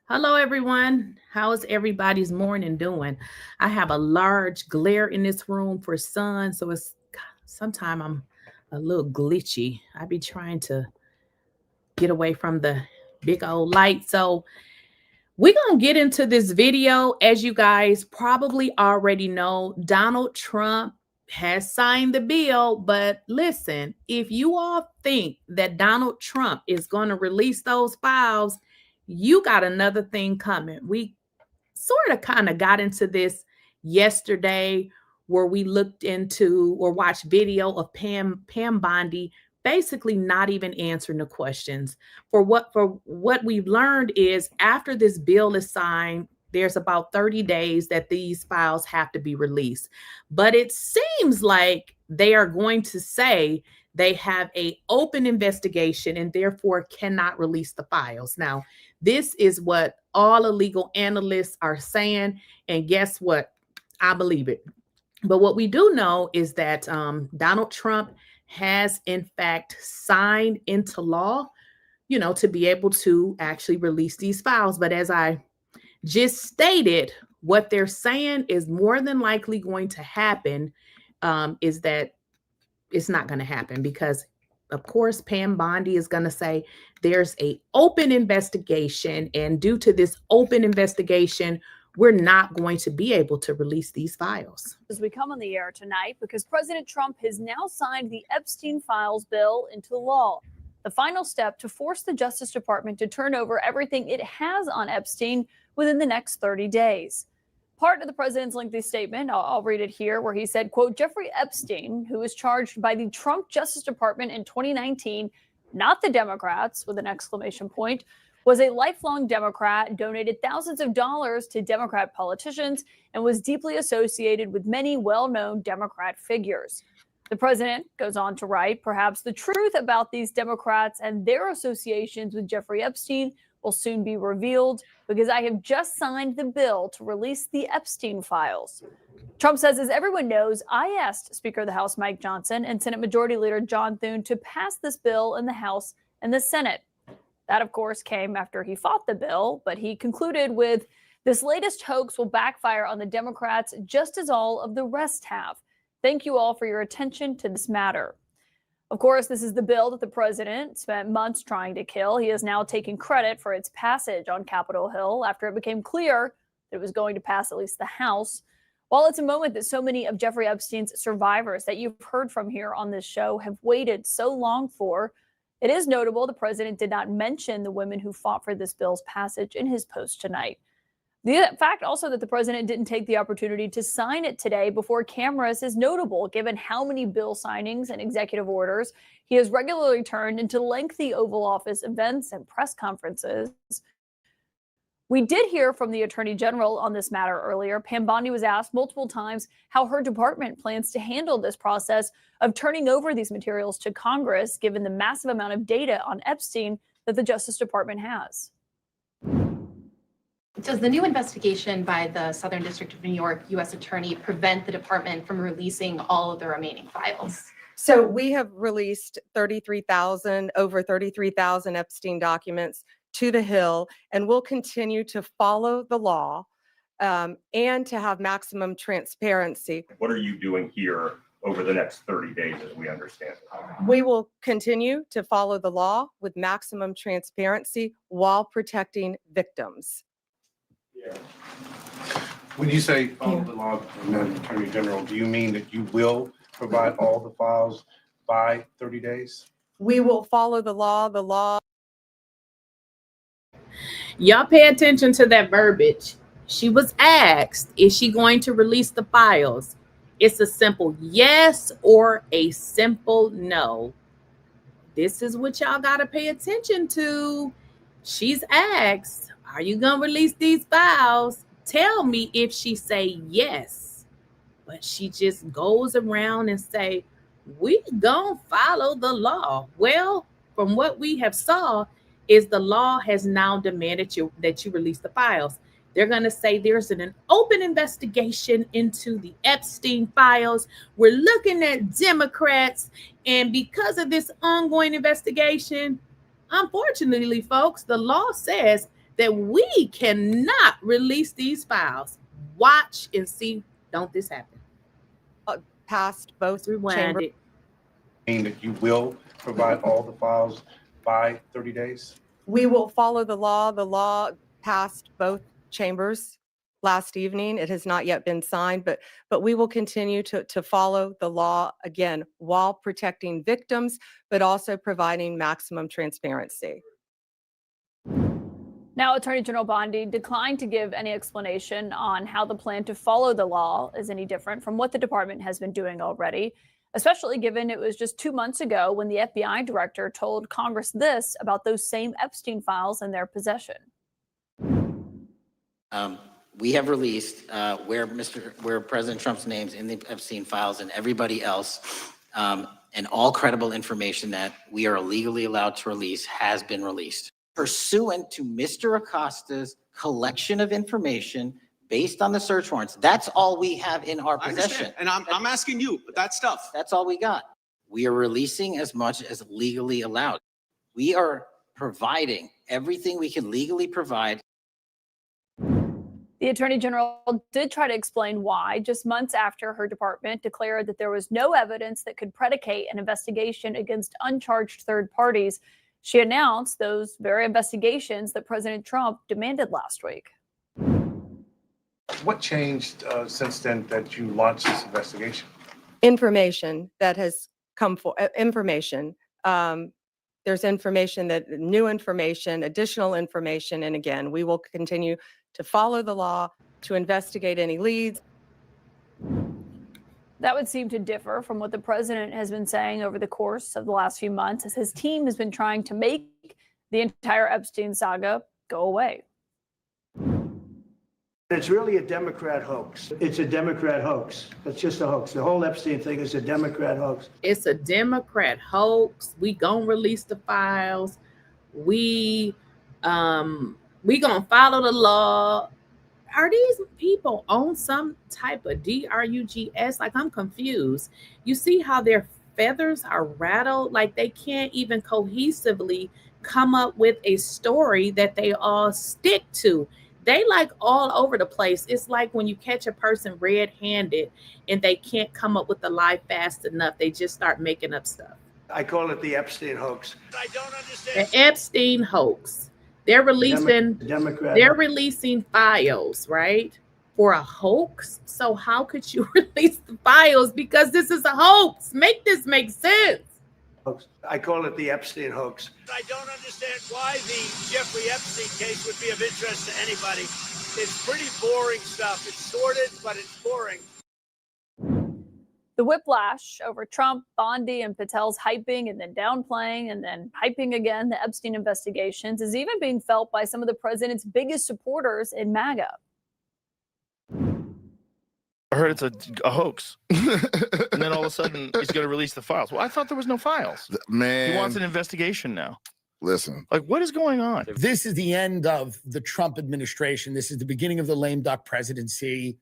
Hello, everyone. How's everybody's morning doing? I have a large glare in this room for sun, so it's sometimes I'm a little glitchy. I be trying to get away from the big old light. So we're going to get into this video. As you guys probably already know, Donald Trump has signed the bill. But listen, if you all think that Donald Trump is going to release those files, you got another thing coming. We sort of kind of got into this yesterday where we looked into or watched video of Pam Bondi basically not even answering the questions. For what we've learned is after this bill is signed, there's about 30 days that these files have to be released. But it seems like they are going to say they have a open investigation and therefore cannot release the files. Now, this is what all illegal analysts are saying. And guess what? I believe it. But what we do know is that Donald Trump has, in fact, signed into law, to be able to actually release these files. But as I just stated, what they're saying is more than likely going to happen is that it's not going to happen because of course Pam Bondi is going to say there's a open investigation, and due to this open investigation we're not going to be able to release these files. As we come on the air tonight, because President Trump has now signed the Epstein files bill into law, the final step to force the Justice Department to turn over everything it has on Epstein within the next 30 days. Part of the president's lengthy statement, I'll read it here, where he said, quote, Jeffrey Epstein, who was charged by the Trump Justice Department in 2019, not the Democrats, with an exclamation point, was a lifelong Democrat, donated thousands of dollars to Democrat politicians, and was deeply associated with many well-known Democrat figures. The president goes on to write, perhaps the truth about these Democrats and their associations with Jeffrey Epstein will soon be revealed because I have just signed the bill to release the Epstein files. Trump says, as everyone knows, I asked Speaker of the House Mike Johnson and Senate Majority Leader John Thune to pass this bill in the House and the Senate. That, of course, came after he fought the bill, but he concluded with, this latest hoax will backfire on the Democrats just as all of the rest have. Thank you all for your attention to this matter. Of course, this is the bill that the president spent months trying to kill. He is now taking credit for its passage on Capitol Hill after it became clear that it was going to pass at least the House. While it's a moment that so many of Jeffrey Epstein's survivors that you've heard from here on this show have waited so long for, it is notable the president did not mention the women who fought for this bill's passage in his post tonight. The fact also that the president didn't take the opportunity to sign it today before cameras is notable, given how many bill signings and executive orders he has regularly turned into lengthy Oval Office events and press conferences. We did hear from the Attorney General on this matter earlier. Pam Bondi was asked multiple times how her department plans to handle this process of turning over these materials to Congress, given the massive amount of data on Epstein that the Justice Department has. Does the new investigation by the Southern District of New York U.S. Attorney prevent the department from releasing all of the remaining files? So we have released over 33,000 Epstein documents to the Hill, and we'll continue to follow the law and to have maximum transparency. What are you doing here over the next 30 days as we understand it? We will continue to follow the law with maximum transparency while protecting victims. When you say follow the law, Madam Attorney General, do you mean that you will provide all the files by 30 days? We will follow the law. The law. Y'all pay attention to that verbiage. She was asked, is she going to release the files? It's a simple yes or a simple no. This is what y'all got to pay attention to. She's asked, are you going to release these files? Tell me if she say yes. But she just goes around and say, we gonna follow the law. Well, from what we have saw is the law has now demanded that you release the files. They're going to say there's an open investigation into the Epstein files. We're looking at Democrats. And because of this ongoing investigation, unfortunately, folks, the law says that we cannot release these files. Watch and see, don't this happen? Past both Rewind chambers. it. Mean that you will provide all the files by 30 days? We will follow the law. The law passed both chambers last evening. It has not yet been signed, but we will continue to follow the law, again, while protecting victims, but also providing maximum transparency. Now, Attorney General Bondi declined to give any explanation on how the plan to follow the law is any different from what the department has been doing already, especially given it was just 2 months ago when the FBI director told Congress this about those same Epstein files in their possession. We have released where President Trump's name's in the Epstein files and everybody else, and all credible information that we are legally allowed to release has been released. Pursuant to Mr. Acosta's collection of information based on the search warrants. That's all we have in our possession. And I'm asking you, that stuff. That's all we got. We are releasing as much as legally allowed. We are providing everything we can legally provide. The Attorney General did try to explain why, just months after her department declared that there was no evidence that could predicate an investigation against uncharged third parties. She announced those very investigations that President Trump demanded last week. What changed since then that you launched this investigation? Information that has come for information. There's information that new information, additional information, and again, we will continue to follow the law, to investigate any leads. That would seem to differ from what the president has been saying over the course of the last few months, as his team has been trying to make the entire Epstein saga go away. It's really a Democrat hoax. It's a Democrat hoax. It's just a hoax. The whole Epstein thing is a Democrat hoax. It's a Democrat hoax. We gonna release the files. We gonna follow the law. Are these people on some type of drugs? Like, I'm confused. You see how their feathers are rattled? Like, they can't even cohesively come up with a story that they all stick to. They like all over the place. It's like when you catch a person red-handed and they can't come up with the lie fast enough. They just start making up stuff. I call it the Epstein hoax. I don't understand. The Epstein hoax. They're releasing files, right? For a hoax. So how could you release the files? Because this is a hoax. Make this make sense. Hoax. I call it the Epstein hoax. I don't understand why the Jeffrey Epstein case would be of interest to anybody. It's pretty boring stuff. It's sordid, but it's boring. The whiplash over Trump, Bondi, and Patel's hyping and then downplaying and then hyping again the Epstein investigations is even being felt by some of the president's biggest supporters in MAGA. I heard it's a hoax. And then all of a sudden he's going to release the files. Well, I thought there was no files. Man. He wants an investigation now. Listen. Like, what is going on? This is the end of the Trump administration. This is the beginning of the lame duck presidency.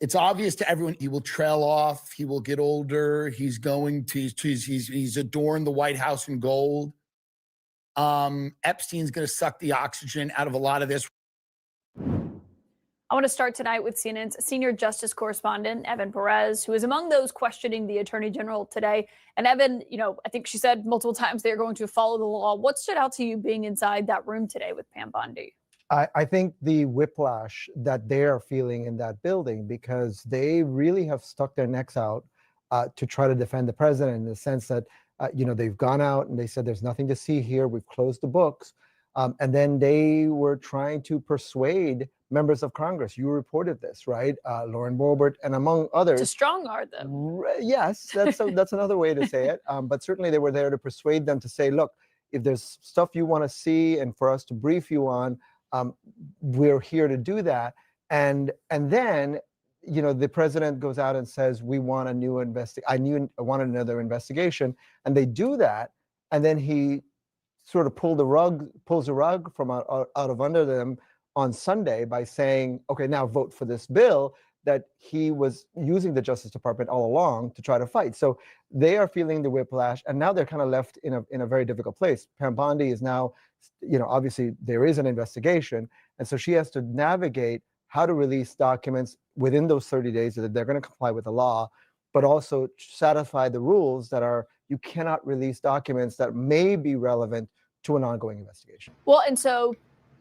It's obvious to everyone he will trail off. He will get older. He's adorned the White House in gold. Epstein's going to suck the oxygen out of a lot of this. I want to start tonight with CNN's senior justice correspondent, Evan Perez, who is among those questioning the attorney general today. And Evan, I think she said multiple times they're going to follow the law. What stood out to you being inside that room today with Pam Bondi? I think the whiplash that they are feeling in that building, because they really have stuck their necks out to try to defend the president in the sense that, they've gone out and they said, there's nothing to see here. We've closed the books. And then they were trying to persuade members of Congress. You reported this, right? Lauren Boebert and among others. To strong-arm them. Yes, that's another way to say it. But certainly they were there to persuade them to say, look, if there's stuff you want to see and for us to brief you on, we're here to do that. And then, the president goes out and says, we want a new I wanted another investigation. And they do that. And then he sort of pulls the rug from out of under them on Sunday by saying, okay, now vote for this bill that he was using the Justice Department all along to try to fight. So they are feeling the whiplash, and now they're kind of left in a very difficult place. Pam Bondi is now, obviously there is an investigation, and so she has to navigate how to release documents within those 30 days that they're going to comply with the law, but also satisfy the rules that are, you cannot release documents that may be relevant to an ongoing investigation. Well, and so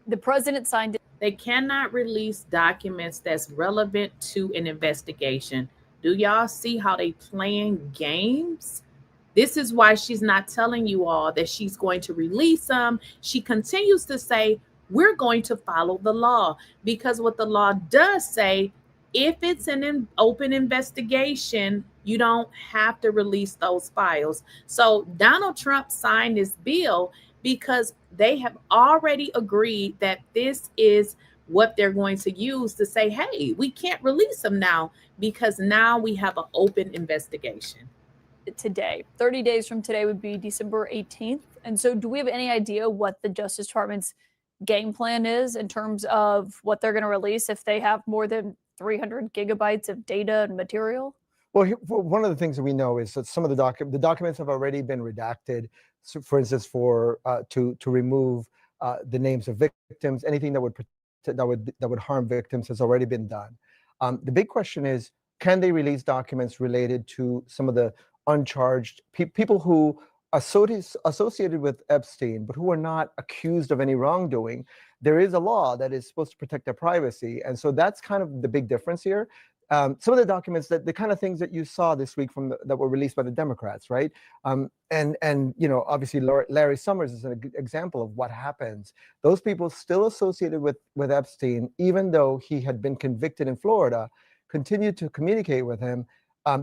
the president signed it. They cannot release documents that's relevant to an investigation. Do y'all see how they playing games? This is why she's not telling you all that she's going to release them. She continues to say, we're going to follow the law, because what the law does say, if it's an open investigation, you don't have to release those files. So Donald Trump signed this bill because they have already agreed that this is what they're going to use to say, hey, we can't release them now because now we have an open investigation. Today, 30 days from today would be December 18th. And so do we have any idea what the Justice Department's game plan is in terms of what they're going to release if they have more than 300 gigabytes of data and material? Well, one of the things that we know is that some of the documents have already been redacted. So for instance, to remove the names of victims, anything that would harm victims has already been done. The big question is, can they release documents related to some of the uncharged people who associated with Epstein, but who are not accused of any wrongdoing? There is a law that is supposed to protect their privacy, and so that's kind of the big difference here. Some of the documents, the kind of things that you saw this week that were released by the Democrats, right? And obviously Larry Summers is an example of what happens. Those people still associated with Epstein, even though he had been convicted in Florida, continued to communicate with him.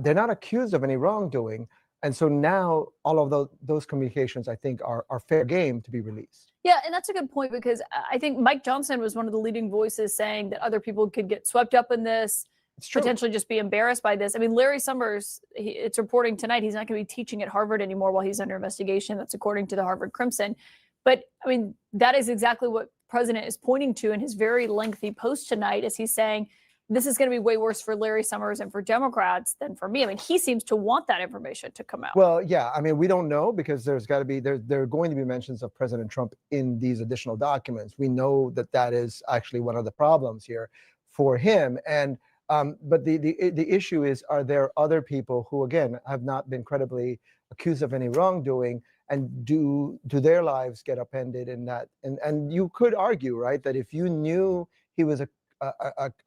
They're not accused of any wrongdoing. And so now all of those communications, I think, are fair game to be released. Yeah, and that's a good point, because I think Mike Johnson was one of the leading voices saying that other people could get swept up in this, potentially just be embarrassed by this. I mean, Larry Summers, it's reporting tonight, he's not going to be teaching at Harvard anymore while he's under investigation. That's according to the Harvard Crimson. But I mean, that is exactly what the president is pointing to in his very lengthy post tonight, as he's saying, this is going to be way worse for Larry Summers and for Democrats than for me. I mean, he seems to want that information to come out. Well, yeah, I mean, we don't know, because there are going to be mentions of President Trump in these additional documents. We know that is actually one of the problems here for him. And but the issue is, are there other people who, again, have not been credibly accused of any wrongdoing, and do their lives get upended in that? And you could argue, right, that if you knew he was a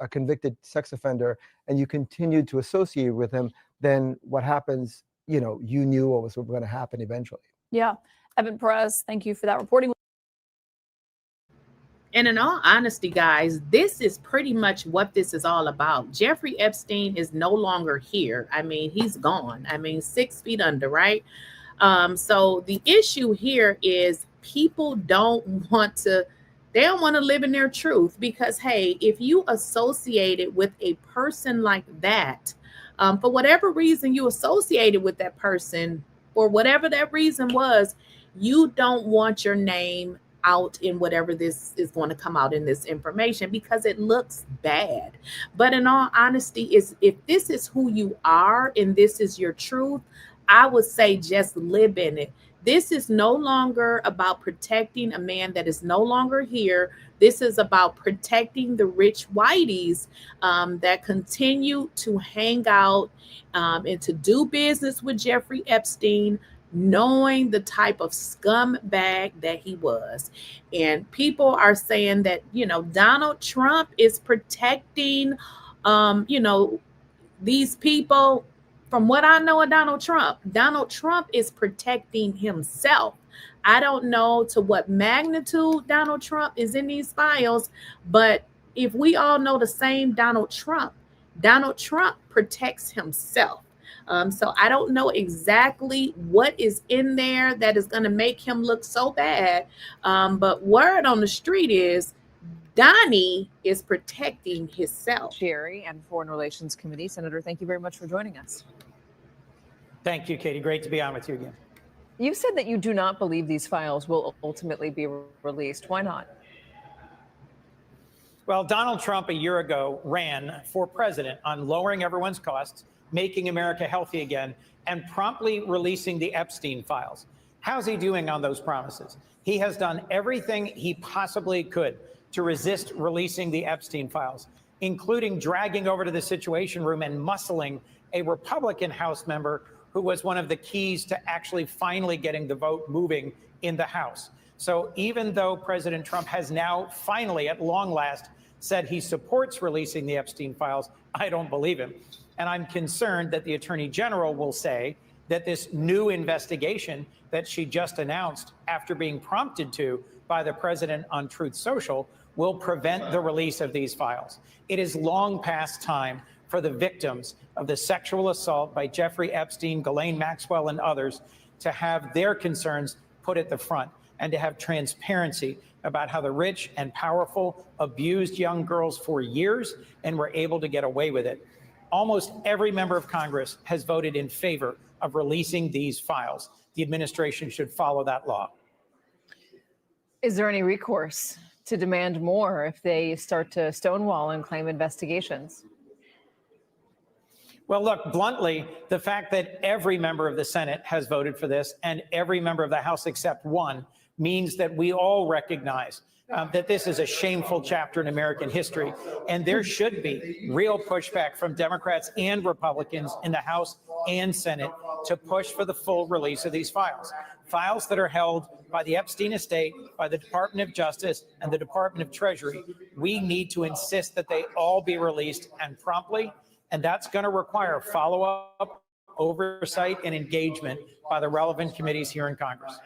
convicted sex offender and you continued to associate with him, then what happens, you knew what was going to happen eventually. Yeah. Evan Perez, thank you for that reporting. And in all honesty, guys, this is pretty much what this is all about. Jeffrey Epstein is no longer here. I mean, he's gone. I mean, 6 feet under, right? So the issue here is people don't want to live in their truth, because, hey, if you associated with a person like that, for whatever reason you associated with that person, or whatever that reason was, you don't want your name out in whatever this is going to come out in this information, because it looks bad. But in all honesty, if this is who you are and this is your truth, I would say just live in it. This is no longer about protecting a man that is no longer here. This is about protecting the rich whiteys that continue to hang out and to do business with Jeffrey Epstein, knowing the type of scumbag that he was. And people are saying that, Donald Trump is protecting, these people. From what I know of Donald Trump is protecting himself. I don't know to what magnitude Donald Trump is in these files, but if we all know the same Donald Trump protects himself. So I don't know exactly what is in there that is going to make him look so bad. But word on the street is Donnie is protecting himself. Jerry and Foreign Relations Committee. Senator, thank you very much for joining us. Thank you, Katie. Great to be on with you again. You said that you do not believe these files will ultimately be released. Why not? Well, Donald Trump a year ago ran for president on lowering everyone's costs, making America healthy again, and promptly releasing the Epstein files. How's he doing on those promises? He has done everything he possibly could to resist releasing the Epstein files, including dragging over to the Situation Room and muscling a Republican House member who was one of the keys to actually finally getting the vote moving in the House. So even though President Trump has now finally, at long last, said he supports releasing the Epstein files, I don't believe him. And I'm concerned that the Attorney General will say that this new investigation that she just announced after being prompted to by the president on Truth Social will prevent the release of these files. It is long past time for the victims of the sexual assault by Jeffrey Epstein, Ghislaine Maxwell, and others to have their concerns put at the front and to have transparency about how the rich and powerful abused young girls for years and were able to get away with it. Almost every member of Congress has voted in favor of releasing these files. The administration should follow that law. Is there any recourse to demand more if they start to stonewall and claim investigations? Well, look, bluntly, the fact that every member of the Senate has voted for this and every member of the House except one means that we all recognize that this is a shameful chapter in American history, and there should be real pushback from Democrats and Republicans in the House and Senate to push for the full release of these files. Files that are held by the Epstein estate, by the Department of Justice, and the Department of Treasury. We need to insist that they all be released and promptly, and that's going to require follow-up, oversight, and engagement by the relevant committees here in Congress.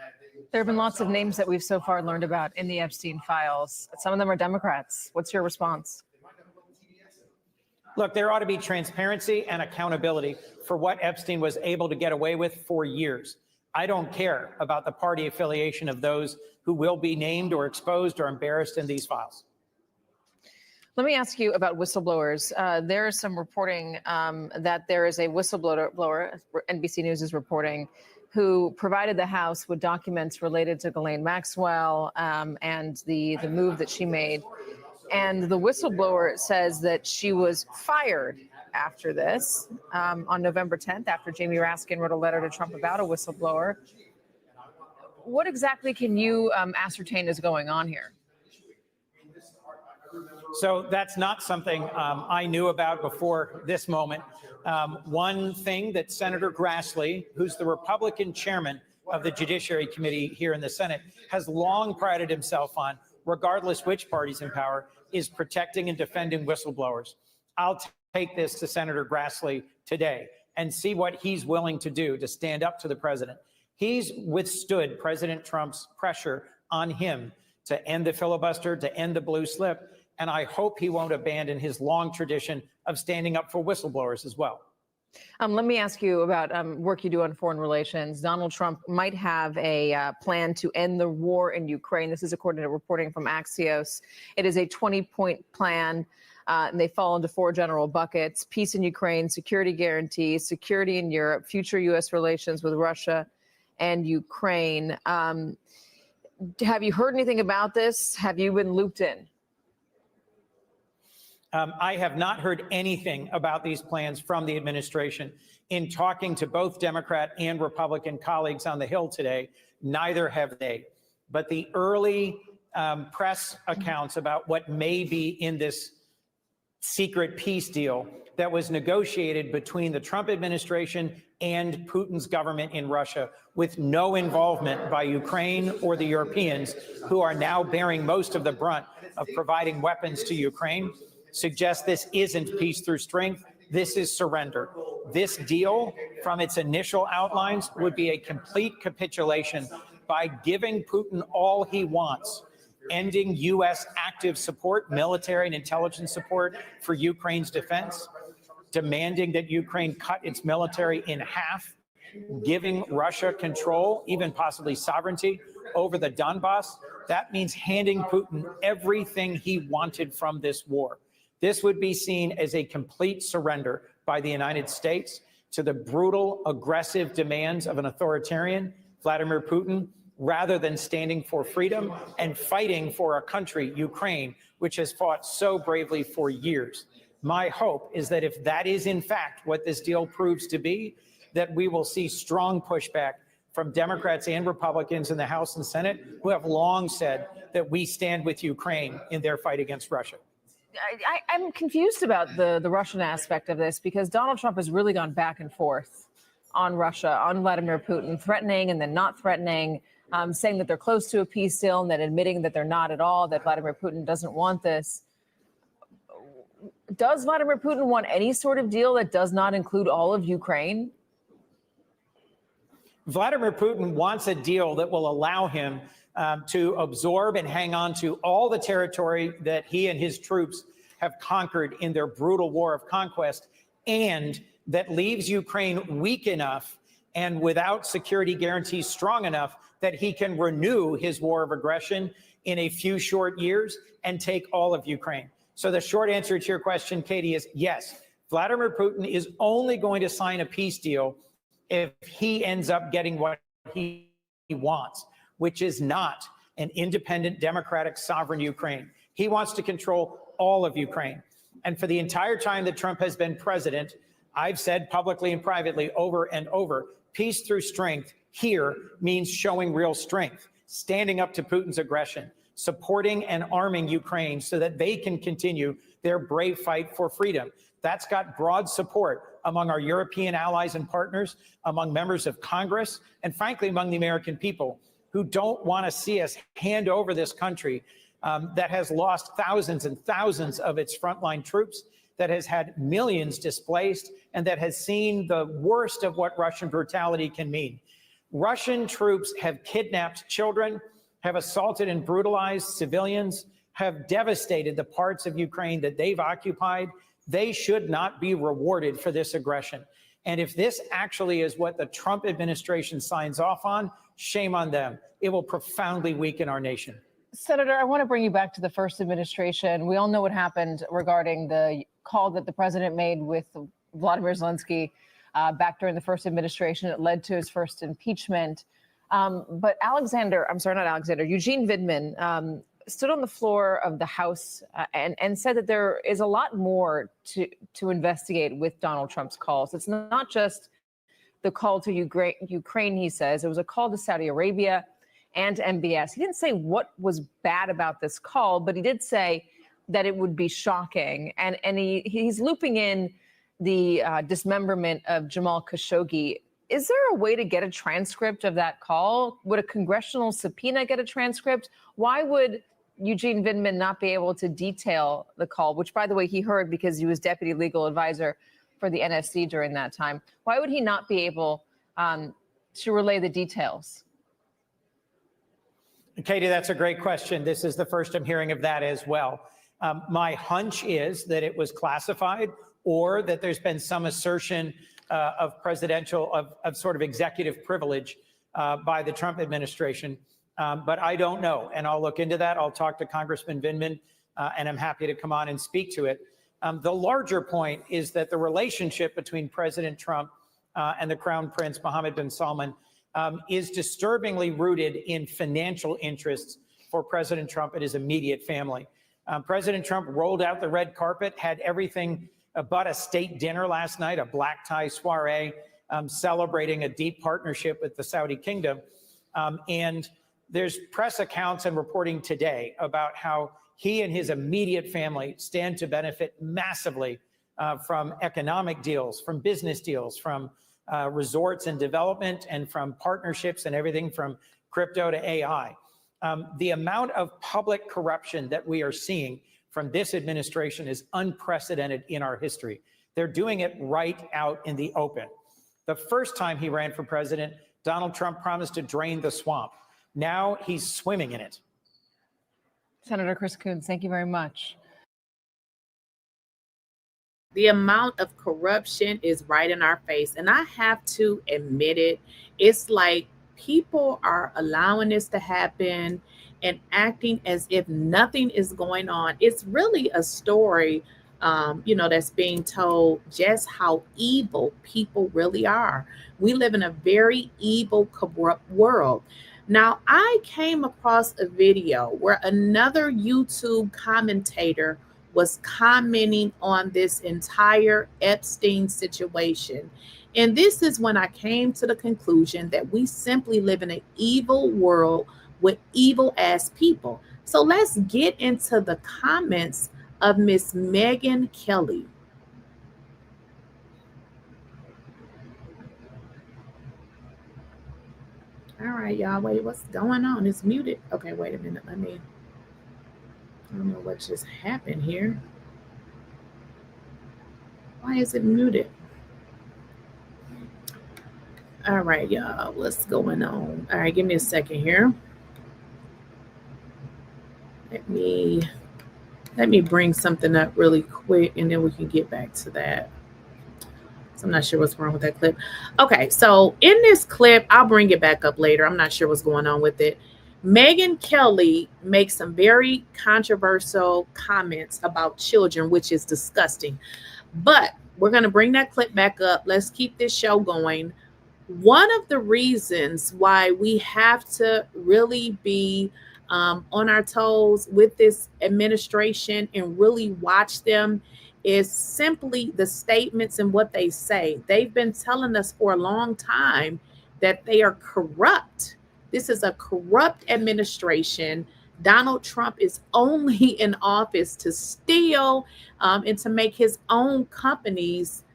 There have been lots of names that we've so far learned about in the Epstein files. Some of them are Democrats. What's your response? Look, there ought to be transparency and accountability for what Epstein was able to get away with for years. I don't care about the party affiliation of those who will be named or exposed or embarrassed in these files. Let me ask you about whistleblowers. There is some reporting that there is a whistleblower, NBC News is reporting, who provided the House with documents related to Ghislaine Maxwell and the move that she made. And the whistleblower says that she was fired after this on November 10th, after Jamie Raskin wrote a letter to Trump about a whistleblower. What exactly can you ascertain is going on here? So that's not something I knew about before this moment. One thing that Senator Grassley, who's the Republican chairman of the Judiciary Committee here in the Senate, has long prided himself on, regardless which party's in power, is protecting and defending whistleblowers. I'll take this to Senator Grassley today and see what he's willing to do to stand up to the president. He's withstood President Trump's pressure on him to end the filibuster, to end the blue slip, and I hope he won't abandon his long tradition of standing up for whistleblowers as well. Let me ask you about work you do on foreign relations. Donald Trump might have a plan to end the war in Ukraine. This is according to reporting from Axios. It is a 20-point plan, and they fall into 4 general buckets: peace in Ukraine, security guarantees, security in Europe, future U.S. relations with Russia and Ukraine. Have you heard anything about this? Have you been looped in? I have not heard anything about these plans from the administration. In talking to both Democrat and Republican colleagues on the Hill today, neither have they. But the early press accounts about what may be in this secret peace deal that was negotiated between the Trump administration and Putin's government in Russia, with no involvement by Ukraine or the Europeans, who are now bearing most of the brunt of providing weapons to Ukraine, suggests this isn't peace through strength. This is surrender. This deal, from its initial outlines, would be a complete capitulation by giving Putin all he wants, ending U.S. active support, military and intelligence support for Ukraine's defense, demanding that Ukraine cut its military in half, giving Russia control, even possibly sovereignty, over the Donbass. That means handing Putin everything he wanted from this war. This would be seen as a complete surrender by the United States to the brutal, aggressive demands of an authoritarian, Vladimir Putin, rather than standing for freedom and fighting for a country, Ukraine, which has fought so bravely for years. My hope is that if that is in fact what this deal proves to be, that we will see strong pushback from Democrats and Republicans in the House and Senate who have long said that we stand with Ukraine in their fight against Russia. I'm confused about the Russian aspect of this, because Donald Trump has really gone back and forth on Russia, on Vladimir Putin, threatening and then not threatening, saying that they're close to a peace deal and then admitting that they're not at all, that Vladimir Putin doesn't want this. Does Vladimir Putin want any sort of deal that does not include all of Ukraine? Vladimir Putin wants a deal that will allow him to absorb and hang on to all the territory that he and his troops have conquered in their brutal war of conquest, and that leaves Ukraine weak enough and without security guarantees strong enough that he can renew his war of aggression in a few short years and take all of Ukraine. So the short answer to your question, Katie, is yes. Vladimir Putin is only going to sign a peace deal if he ends up getting what he wants, which is not an independent, democratic, sovereign Ukraine. He wants to control all of Ukraine. And for the entire time that Trump has been president, I've said publicly and privately over and over, peace through strength here means showing real strength, standing up to Putin's aggression, supporting and arming Ukraine so that they can continue their brave fight for freedom. That's got broad support among our European allies and partners, among members of Congress, and frankly, among the American people who don't want to see us hand over this country that has lost thousands and thousands of its frontline troops, that has had millions displaced, and that has seen the worst of what Russian brutality can mean. Russian troops have kidnapped children, have assaulted and brutalized civilians, have devastated the parts of Ukraine that they've occupied. They should not be rewarded for this aggression. And if this actually is what the Trump administration signs off on, shame on them. It will profoundly weaken our nation. Senator, I want to bring you back to the first administration. We all know what happened regarding the call that the president made with Vladimir Zelensky back during the first administration. It led to his first impeachment. But Eugene Vidman stood on the floor of the House and said that there is a lot more to investigate with Donald Trump's calls. It's not just the call to Ukraine, he says. It was a call to Saudi Arabia and MBS. He didn't say what was bad about this call, but he did say that it would be shocking. And he's looping in the dismemberment of 𝐬𝐮𝐬𝐜𝐫𝐢. Is there a way to get a transcript of that call? Would a congressional subpoena get a transcript? Why would Eugene Vidman not be able to detail the call, which, by the way, he heard because he was deputy legal advisor for the NSC during that time? Why would he not be able to relay the details? Katie, that's a great question. This is the first I'm hearing of that as well. My hunch is that it was classified, or that there's been some assertion of sort of executive privilege by the Trump administration. But I don't know, and I'll look into that. I'll talk to Congressman Vindman, and I'm happy to come on and speak to it. The larger point is that the relationship between President Trump and the Crown Prince Mohammed bin Salman is disturbingly rooted in financial interests for President Trump and his immediate family. President Trump rolled out the red carpet, had everything but a state dinner last night, a black tie soiree, celebrating a deep partnership with the Saudi kingdom. And there's press accounts and reporting today about how he and his immediate family stand to benefit massively from economic deals, from business deals, from resorts and development, and from partnerships and everything from crypto to AI. The amount of public corruption that we are seeing from this administration is unprecedented in our history. They're doing it right out in the open. The first time he ran for president, Donald Trump promised to drain the swamp. Now he's swimming in it. Senator Chris Coons, thank you very much. The amount of corruption is right in our face. And I have to admit it. It's like people are allowing this to happen and acting as if nothing is going on. It's really a story, that's being told just how evil people really are. We live in a very evil, corrupt world. Now, I came across a video where another YouTube commentator was commenting on this entire Epstein situation. And this is when I came to the conclusion that we simply live in an evil world with evil ass people. So let's get into the comments of Miss Megyn Kelly. All right, y'all. Wait, what's going on? It's muted. Okay, wait a minute. I don't know what just happened here. Why is it muted? All right, y'all. What's going on? All right, give me a second here. Let me bring something up really quick, and then we can get back to that. So I'm not sure what's wrong with that clip. Okay, so in this clip, I'll bring it back up later. I'm not sure what's going on with it. Megyn Kelly makes some very controversial comments about children, which is disgusting. But we're going to bring that clip back up. Let's keep this show going. One of the reasons why we have to really be on our toes with this administration and really watch them is simply the statements and what they say. They've been telling us for a long time that they are corrupt. This is a corrupt administration. Donald Trump is only in office to steal and to make his own companies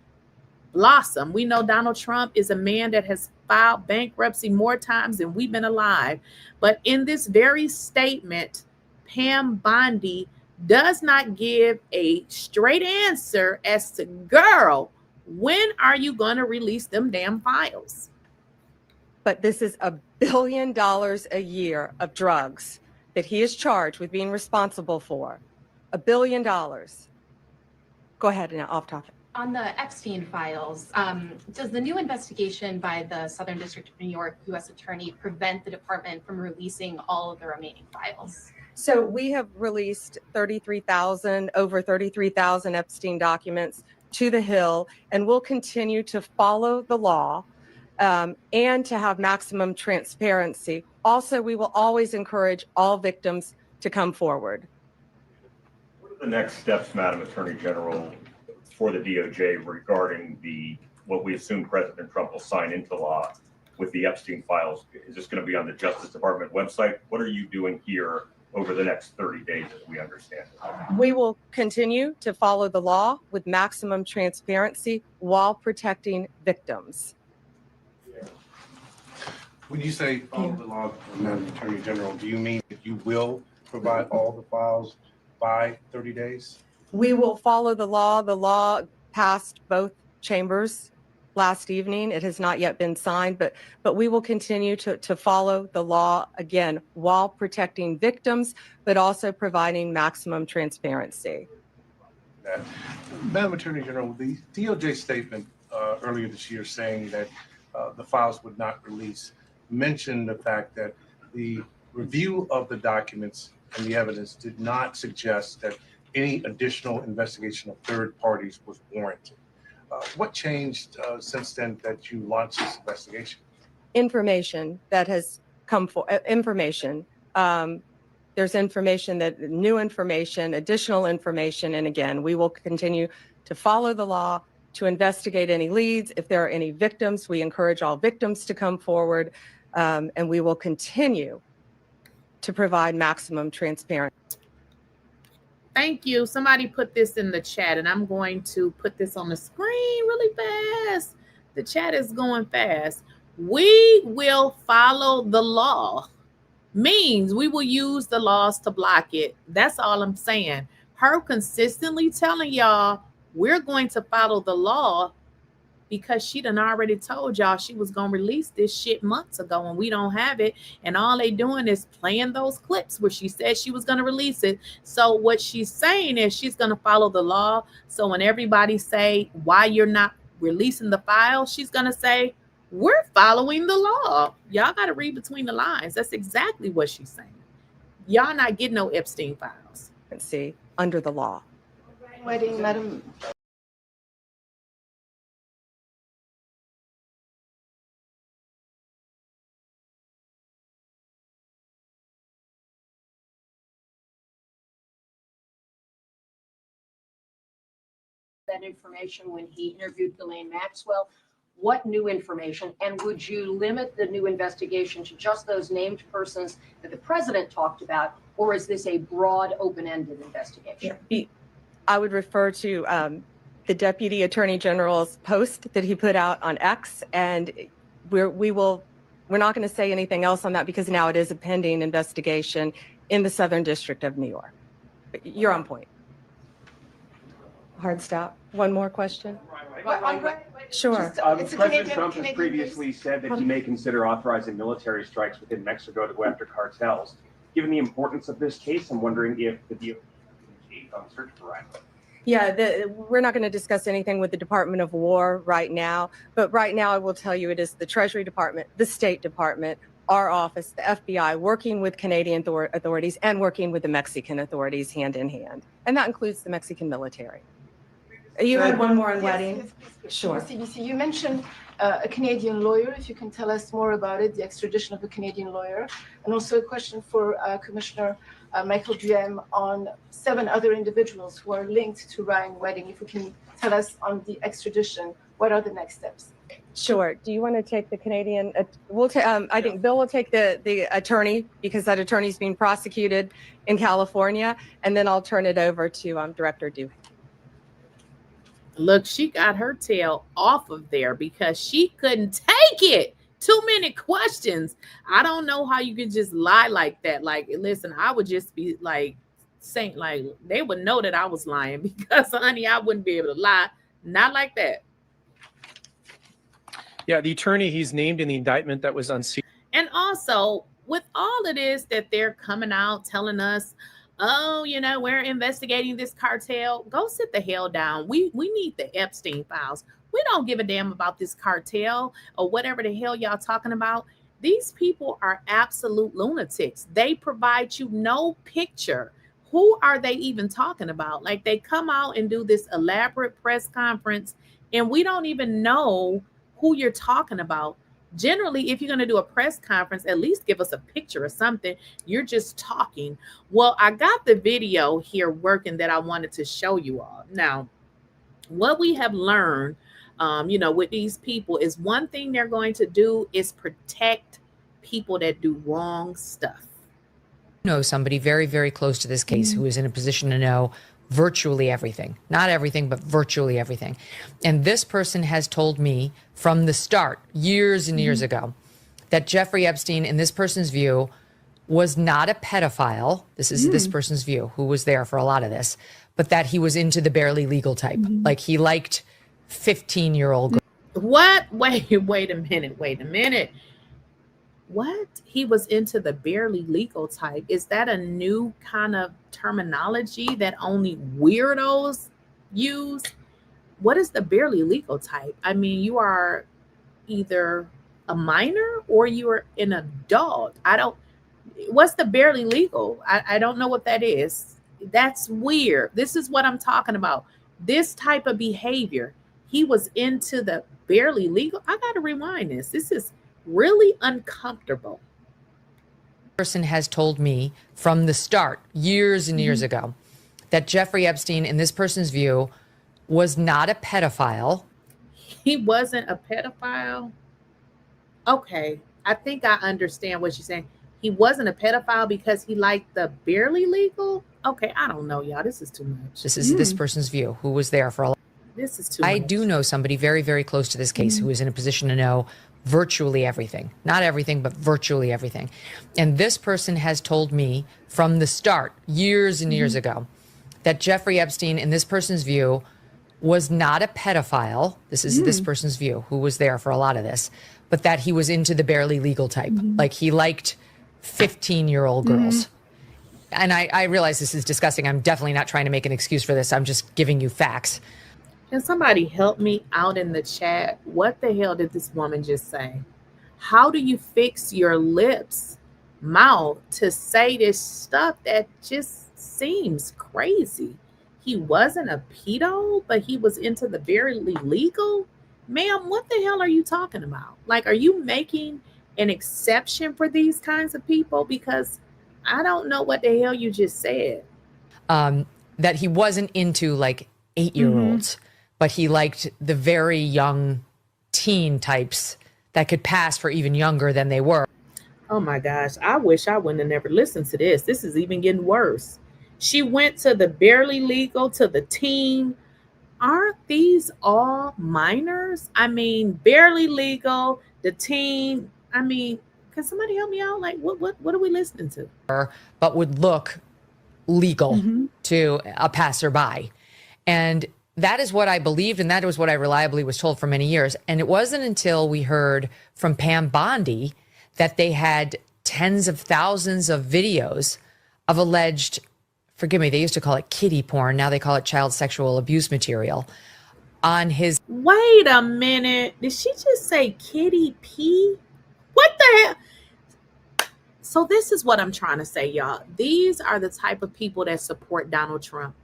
blossom. We know Donald Trump is a man that has filed bankruptcy more times than we've been alive. But in this very statement, Pam Bondi does not give a straight answer as to, girl, when are you going to release them damn files? But this is $1 billion a year of drugs that he is charged with being responsible for. $1 billion. Go ahead, now, off topic. On the Epstein files, does the new investigation by the Southern District of New York U.S. Attorney prevent the department from releasing all of the remaining files? So we have released over 33,000 Epstein documents to the Hill, and we'll continue to follow the law and to have maximum transparency. Also, we will always encourage all victims to come forward. What are the next steps, Madam Attorney General, for the DOJ regarding what we assume President Trump will sign into law with the Epstein files? Is this going to be on the Justice Department website? What are you doing here over the next 30 days as we understand it? We will continue to follow the law with maximum transparency while protecting victims. When you say follow the law, Madam Attorney General, do you mean that you will provide all the files by 30 days? We will follow the law. The law passed both chambers last evening. It has not yet been signed, but we will continue to follow the law, again, while protecting victims, but also providing maximum transparency. Madam Attorney General, the DOJ statement earlier this year saying that the files would not release mentioned the fact that the review of the documents and the evidence did not suggest that any additional investigation of third parties was warranted. What changed since then that you launched this investigation? Information that has come for information. There's information new information, additional information, and again, we will continue to follow the law, to investigate any leads. If there are any victims, we encourage all victims to come forward, and we will continue to provide maximum transparency. Thank you. Somebody put this in the chat, and I'm going to put this on the screen really fast. The chat is going fast. We will follow the law. Means we will use the laws to block it. That's all I'm saying. Her consistently telling y'all we're going to follow the law because she done already told y'all she was going to release this shit months ago and we don't have it. And all they doing is playing those clips where she said she was going to release it. So what she's saying is she's going to follow the law. So when everybody say why you're not releasing the file, she's going to say, we're following the law. Y'all got to read between the lines. That's exactly what she's saying. Y'all not getting no Epstein files. See, under the law. Waiting, Madam. that information when he interviewed Ghislaine Maxwell? What new information? And would you limit the new investigation to just those named persons that the president talked about? Or is this a broad, open-ended investigation? I would refer to the Deputy Attorney General's post that he put out on X, and we're not going to say anything else on that because now it is a pending investigation in the Southern District of New York. But you're on point. Hard stop. One more question? Sure. President Trump has previously said that he may consider authorizing military strikes within Mexico to go after cartels. Given the importance of this case, I'm wondering if the DOJ is on search for Ryan. Yeah, we're not going to discuss anything with the Department of War right now, but right now I will tell you it is the Treasury Department, the State Department, our office, the FBI, working with Canadian authorities and working with the Mexican authorities hand in hand. And that includes the Mexican military. You had one more on wedding? Yes, please. Sure. CBC, you mentioned a Canadian lawyer. If you can tell us more about it, the extradition of a Canadian lawyer. And also a question for Commissioner Michael Duhem on 7 other individuals who are linked to Ryan Wedding. If you can tell us on the extradition, what are the next steps? Sure. Do you want to take the Canadian? I think Bill will take the attorney because that attorney is being prosecuted in California, and then I'll turn it over to Director Duhem. Look, she got her tail off of there because she couldn't take it. Too many questions. I don't know how you can just lie like that. Like, listen, I would just be like saying, like, they would know that I was lying because, honey, I wouldn't be able to lie. Not like that. Yeah, the attorney he's named in the indictment that was unsealed. And also, with all of this that they're coming out telling us, oh, you know, we're investigating this cartel. Go sit the hell down. We need the Epstein files. We don't give a damn about this cartel or whatever the hell y'all talking about. These people are absolute lunatics. They provide you no picture. Who are they even talking about? Like, they come out and do this elaborate press conference and we don't even know who you're talking about. Generally, if you're going to do a press conference, at least give us a picture or something. You're just talking. Well, I got the video here working that I wanted to show you all. Now, what we have learned, you know, with these people is one thing they're going to do is protect people that do wrong stuff. Know somebody very, very close to this case who is in a position to know virtually everything, not everything, but virtually everything. And this person has told me from the start, years and years ago, that Jeffrey Epstein, in this person's view, was not a pedophile. This is this person's view, who was there for a lot of this, but that he was into the barely legal type. Like, he liked 15-year-old girls. What? Wait a minute. What? He was into the barely legal type. Is that a new kind of terminology that only weirdos use? What is the barely legal type? I mean, you are either a minor or you are an adult. What's the barely legal? I don't know what that is. That's weird. This is what I'm talking about. This type of behavior. He was into the barely legal. I got to rewind this. This is really uncomfortable. Person has told me from the start, years and years ago, that Jeffrey Epstein, in this person's view, was not a pedophile. He wasn't a pedophile? Okay, I think I understand what you're saying. He wasn't a pedophile because he liked the barely legal? Okay, I don't know, y'all. This is too much. This is this person's view, who was there for a lot. This is too I much. do know somebody very, very close to this case who is in a position to know virtually everything, not everything, but virtually everything. And this person has told me from the start, years and years ago, that Jeffrey Epstein, in this person's view, was not a pedophile. This is this person's view, who was there for a lot of this, but that he was into the barely legal type. Like, he liked 15-year-old girls. And I realize this is disgusting. I'm definitely not trying to make an excuse for this. I'm just giving you facts. Can somebody help me out in the chat? What the hell did this woman just say? How do you fix your lips, mouth to say this stuff that just seems crazy? He wasn't a pedo, but he was into the barely legal? Ma'am, what the hell are you talking about? Like, are you making an exception for these kinds of people? Because I don't know what the hell you just said. That he wasn't into like 8-year-olds. but he liked the very young teen types that could pass for even younger than they were. Oh my gosh, I wish I wouldn't have never listened to this. This is even getting worse. She went to the barely legal, to the teen. Aren't these all minors? I mean, barely legal, the teen. I mean, can somebody help me out? Like, what are we listening to? But would look legal to a passerby. And that is what I believed, and that was what I reliably was told for many years. And it wasn't until we heard from Pam Bondi that they had tens of thousands of videos of alleged, forgive me, they used to call it kiddie porn. Now they call it child sexual abuse material on his. Wait a minute. Did she just say kitty P? What the hell? So this is what I'm trying to say, y'all. These are the type of people that support Donald Trump.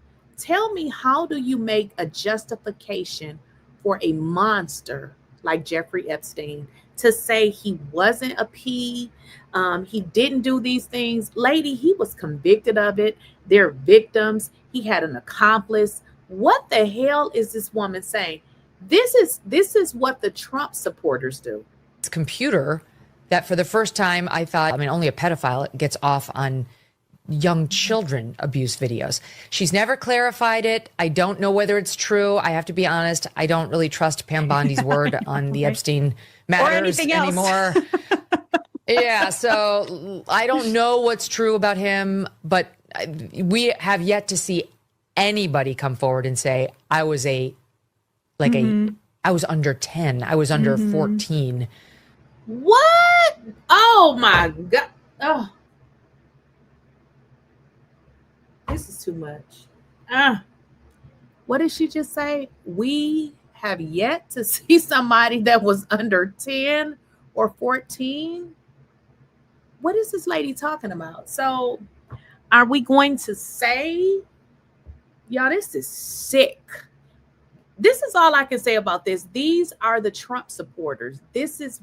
Tell me, how do you make a justification for a monster like Jeffrey Epstein to say he wasn't a P, he didn't do these things? Lady, he was convicted of it. They're victims. He had an accomplice. What the hell is this woman saying? This is what the Trump supporters do. It's computer that for the first time I thought, I mean, only a pedophile gets off on young children abuse videos. She's never clarified it. I don't know whether it's true. I have to be honest. I don't really trust Pam Bondi's word on the Epstein matters anymore. Yeah, so I don't know what's true about him, but we have yet to see anybody come forward and say, I was I was under 10. I was under 14. What? Oh my God. Oh. This is too much. What did she just say? We have yet to see somebody that was under 10 or 14. What is this lady talking about? So are we going to say, y'all, this is sick. This is all I can say about this. These are the Trump supporters. This is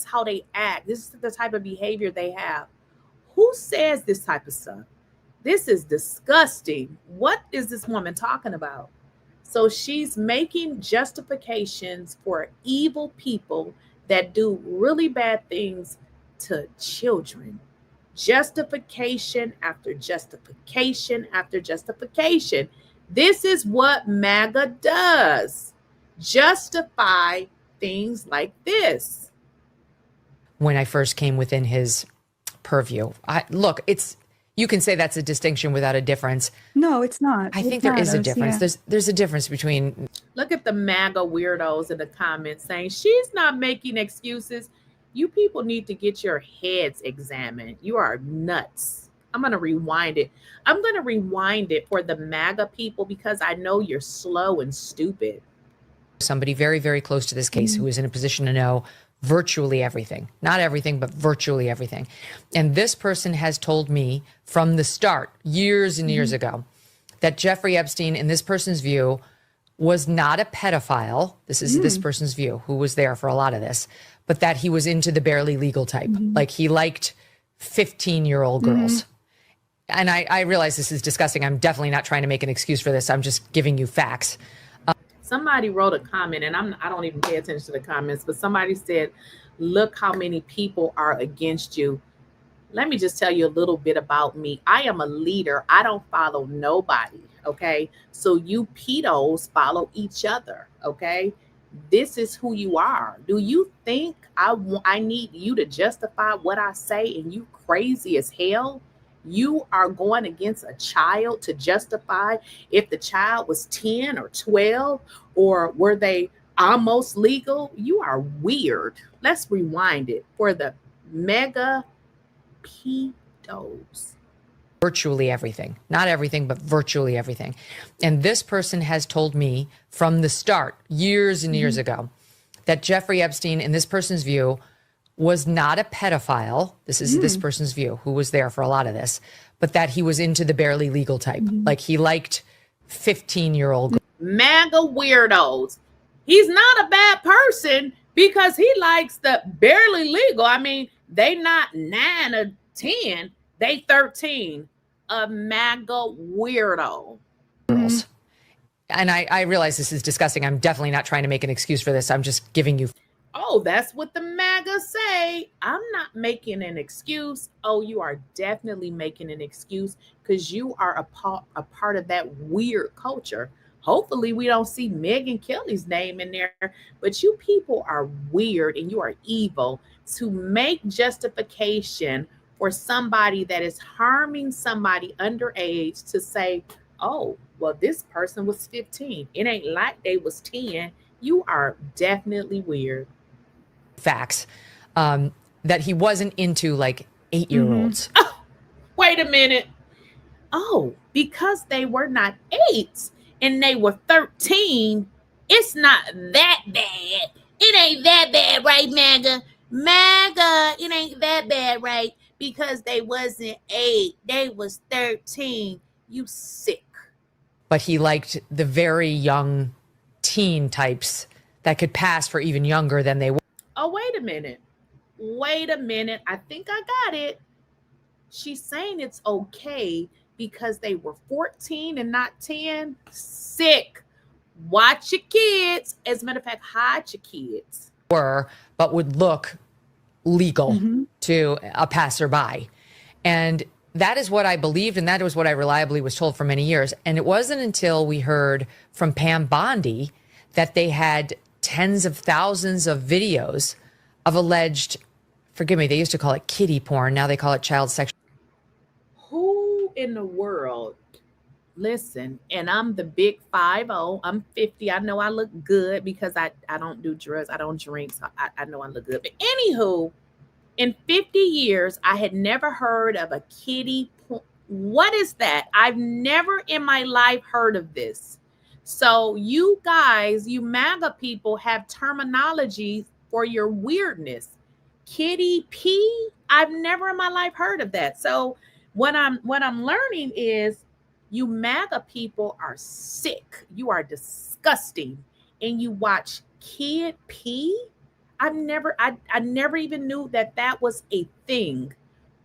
how they act. This is the type of behavior they have. Who says this type of stuff? This is disgusting. What is this woman talking about? So she's making justifications for evil people that do really bad things to children. Justification after justification after justification. This is what MAGA does. Justify things like this. When I first came within his purview, you can say that's a distinction without a difference. No, it's not. I think there is a difference. Yeah. There's a difference between. Look at the MAGA weirdos in the comments saying she's not making excuses. You people need to get your heads examined. You are nuts. I'm going to rewind it. I'm going to rewind it for the MAGA people because I know you're slow and stupid. Somebody very, very close to this case who is in a position to know virtually everything, not everything, but virtually everything. And this person has told me from the start, years and years ago, that Jeffrey Epstein, in this person's view, was not a pedophile. This is this person's view, who was there for a lot of this, but that he was into the barely legal type. Like he liked 15-year-old girls. And I realize this is disgusting. I'm definitely not trying to make an excuse for this. I'm just giving you facts. Somebody wrote a comment, and I don't even pay attention to the comments, but somebody said, look how many people are against you. Let me just tell you a little bit about me. I am a leader. I don't follow nobody, okay? So you pedos follow each other, okay? This is who you are. Do you think I need you to justify what I say and you crazy as hell? You are going against a child to justify if the child was 10 or 12 or were they almost legal? You are weird. Let's rewind it for the mega pedos. Virtually everything, not everything, but virtually everything. And this person has told me from the start, years and years ago, that Jeffrey Epstein, in this person's view, was not a pedophile. This is this person's view, who was there for a lot of this, but that he was into the barely legal type. Like he liked 15-year-old girls. MAGA weirdos. He's not a bad person because he likes the barely legal. I mean, they not 9 or 10, they 13. A MAGA weirdo. Girls. And I realize this is disgusting. I'm definitely not trying to make an excuse for this. I'm just giving you. Oh, that's what the MAGA say. I'm not making an excuse. Oh, you are definitely making an excuse because you are a part of that weird culture. Hopefully we don't see Megyn Kelly's name in there, but you people are weird and you are evil to make justification for somebody that is harming somebody underage to say, oh, well, this person was 15. It ain't like they was 10. You are definitely weird. Facts that he wasn't into like 8-year-olds. Oh, wait a minute. Oh, because they were not 8 and they were 13, it's not that bad. It ain't that bad, right, MAGA? MAGA, it ain't that bad, right? Because they wasn't 8, they was 13. You sick. But he liked the very young teen types that could pass for even younger than they were. Oh, wait a minute. Wait a minute. I think I got it. She's saying it's okay because they were 14 and not 10. Sick. Watch your kids. As a matter of fact, hide your kids. But would look legal to a passerby. And that is what I believed, and that was what I reliably was told for many years. And it wasn't until we heard from Pam Bondi that they had tens of thousands of videos of alleged, forgive me, they used to call it kiddie porn. Now they call it child sexual. Who in the world? Listen, and I'm the big 50. I'm 50. I know I look good because I don't do drugs. I don't drink. So I know I look good. But anywho, in 50 years, I had never heard of a kiddie porn. What is that? I've never in my life heard of this. So you guys, you MAGA people have terminology for your weirdness. Kiddie P? I've never in my life heard of that. So what I'm learning is you MAGA people are sick. You are disgusting. And you watch Kid P? I never even knew that was a thing.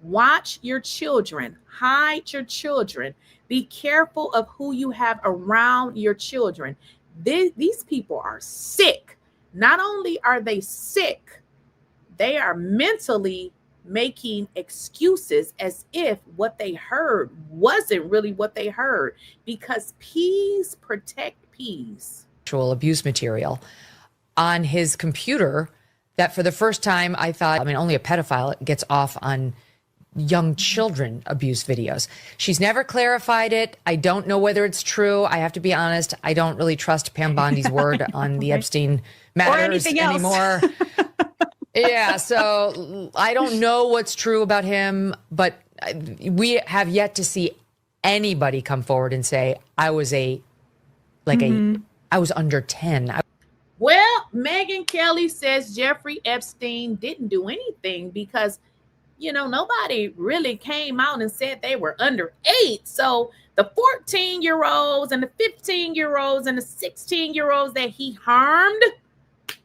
Watch your children. Hide your children. Be careful of who you have around your children. These people are sick. Not only are they sick, they are mentally making excuses as if what they heard wasn't really what they heard, because peas protect peas. Sexual abuse material on his computer that for the first time I thought, I mean, only a pedophile gets off on young children abuse videos. She's never clarified it. I don't know whether it's true. I have to be honest. I don't really trust Pam Bondi's word on the Epstein matters anymore. Yeah, so I don't know what's true about him, but we have yet to see anybody come forward and say, I was I was under 10. Well, Megyn Kelly says Jeffrey Epstein didn't do anything because, nobody really came out and said they were under 8. So the 14-year-olds and the 15-year-olds and the 16-year-olds that he harmed,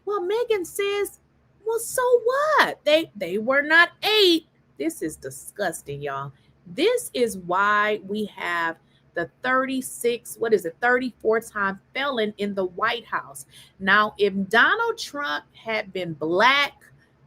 well, Megyn says, well, so what? They were not 8. This is disgusting, y'all. This is why we have the 34-time felon in the White House. Now, if Donald Trump had been black,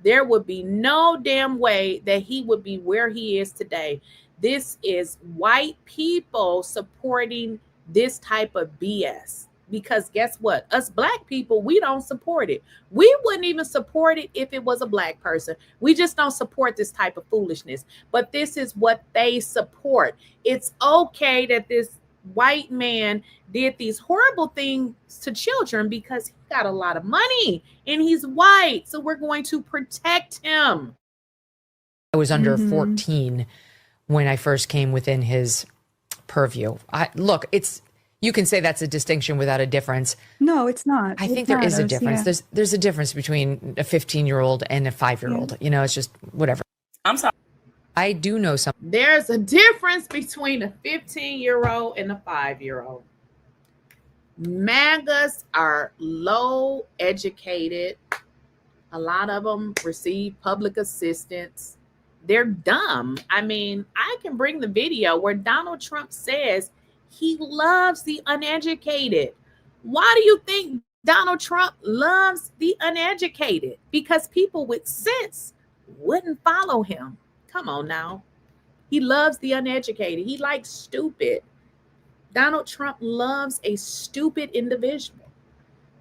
there would be no damn way that he would be where he is today. This is white people supporting this type of BS. Because guess what? Us black people, we don't support it. We wouldn't even support it if it was a black person. We just don't support this type of foolishness. But this is what they support. It's okay that this white man did these horrible things to children because he got a lot of money and he's white. So we're going to protect him. I was under 14 when I first came within his purview. You can say that's a distinction without a difference. No, it's not. I think there is a difference. Yeah. There's a difference between a 15-year-old and a 5-year-old. Yeah. It's just whatever. I'm sorry. I do know something. There's a difference between a 15-year-old and a 5-year-old. MAGAs are low educated. A lot of them receive public assistance. They're dumb. I mean, I can bring the video where Donald Trump says he loves the uneducated. Why do you think Donald Trump loves the uneducated? Because people with sense wouldn't follow him. Come on now. He loves the uneducated. He likes stupid. Donald Trump loves a stupid individual.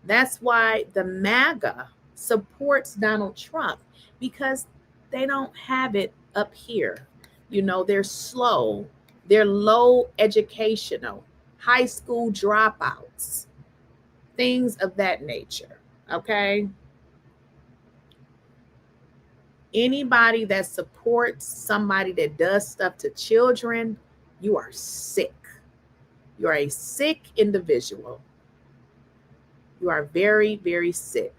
That's why the MAGA supports Donald Trump, because they don't have it up here. You know, they're slow. They're low educational, high school dropouts, things of that nature. Okay. Anybody that supports somebody that does stuff to children, you are sick. You are a sick individual. You are very, very sick.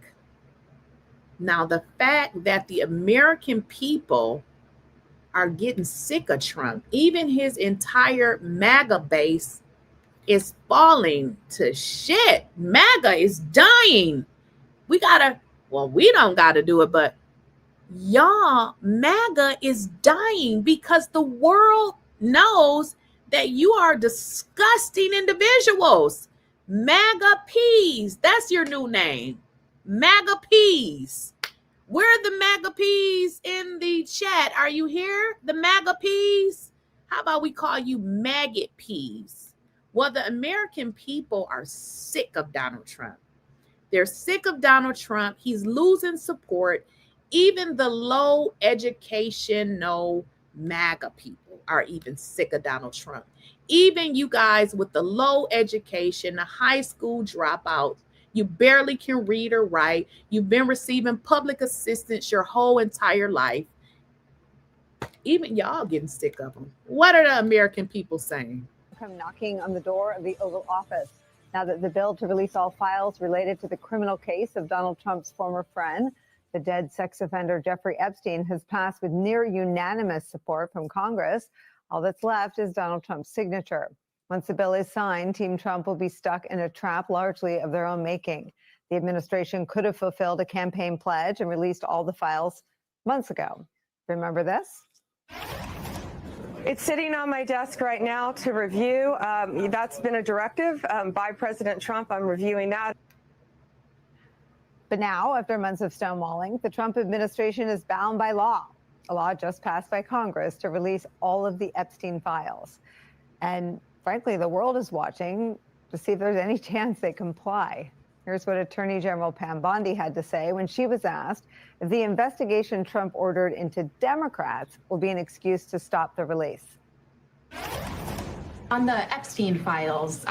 Now, the fact that the American people are getting sick of Trump, even his entire MAGA base is falling to shit. MAGA is dying. We don't gotta do it, but y'all, MAGA is dying because the world knows that you are disgusting individuals. MAGA Peas, that's your new name. MAGA Peas. Where are the MAGA Peas in the chat? Are you here? The MAGA Peas? How about we call you Maggot Peas? Well, the American people are sick of Donald Trump. They're sick of Donald Trump. He's losing support. Even the low education, no MAGA people are even sick of Donald Trump. Even you guys with the low education, the high school dropouts, you barely can read or write. You've been receiving public assistance your whole entire life. Even y'all getting sick of them. What are the American people saying? Come knocking on the door of the Oval Office now that the bill to release all files related to the criminal case of Donald Trump's former friend, the dead sex offender Jeffrey Epstein, has passed with near unanimous support from Congress. All that's left is Donald Trump's signature. Once the bill is signed, Team Trump will be stuck in a trap largely of their own making. The administration could have fulfilled a campaign pledge and released all the files months ago. Remember this? It's sitting on my desk right now to review. That's been a directive by President Trump. I'm reviewing that. But now, after months of stonewalling, the Trump administration is bound by law, a law just passed by Congress to release all of the Epstein files. And frankly, the world is watching to see if there's any chance they comply. Here's what Attorney General Pam Bondi had to say when she was asked if the investigation Trump ordered into Democrats will be an excuse to stop the release. On the Epstein files,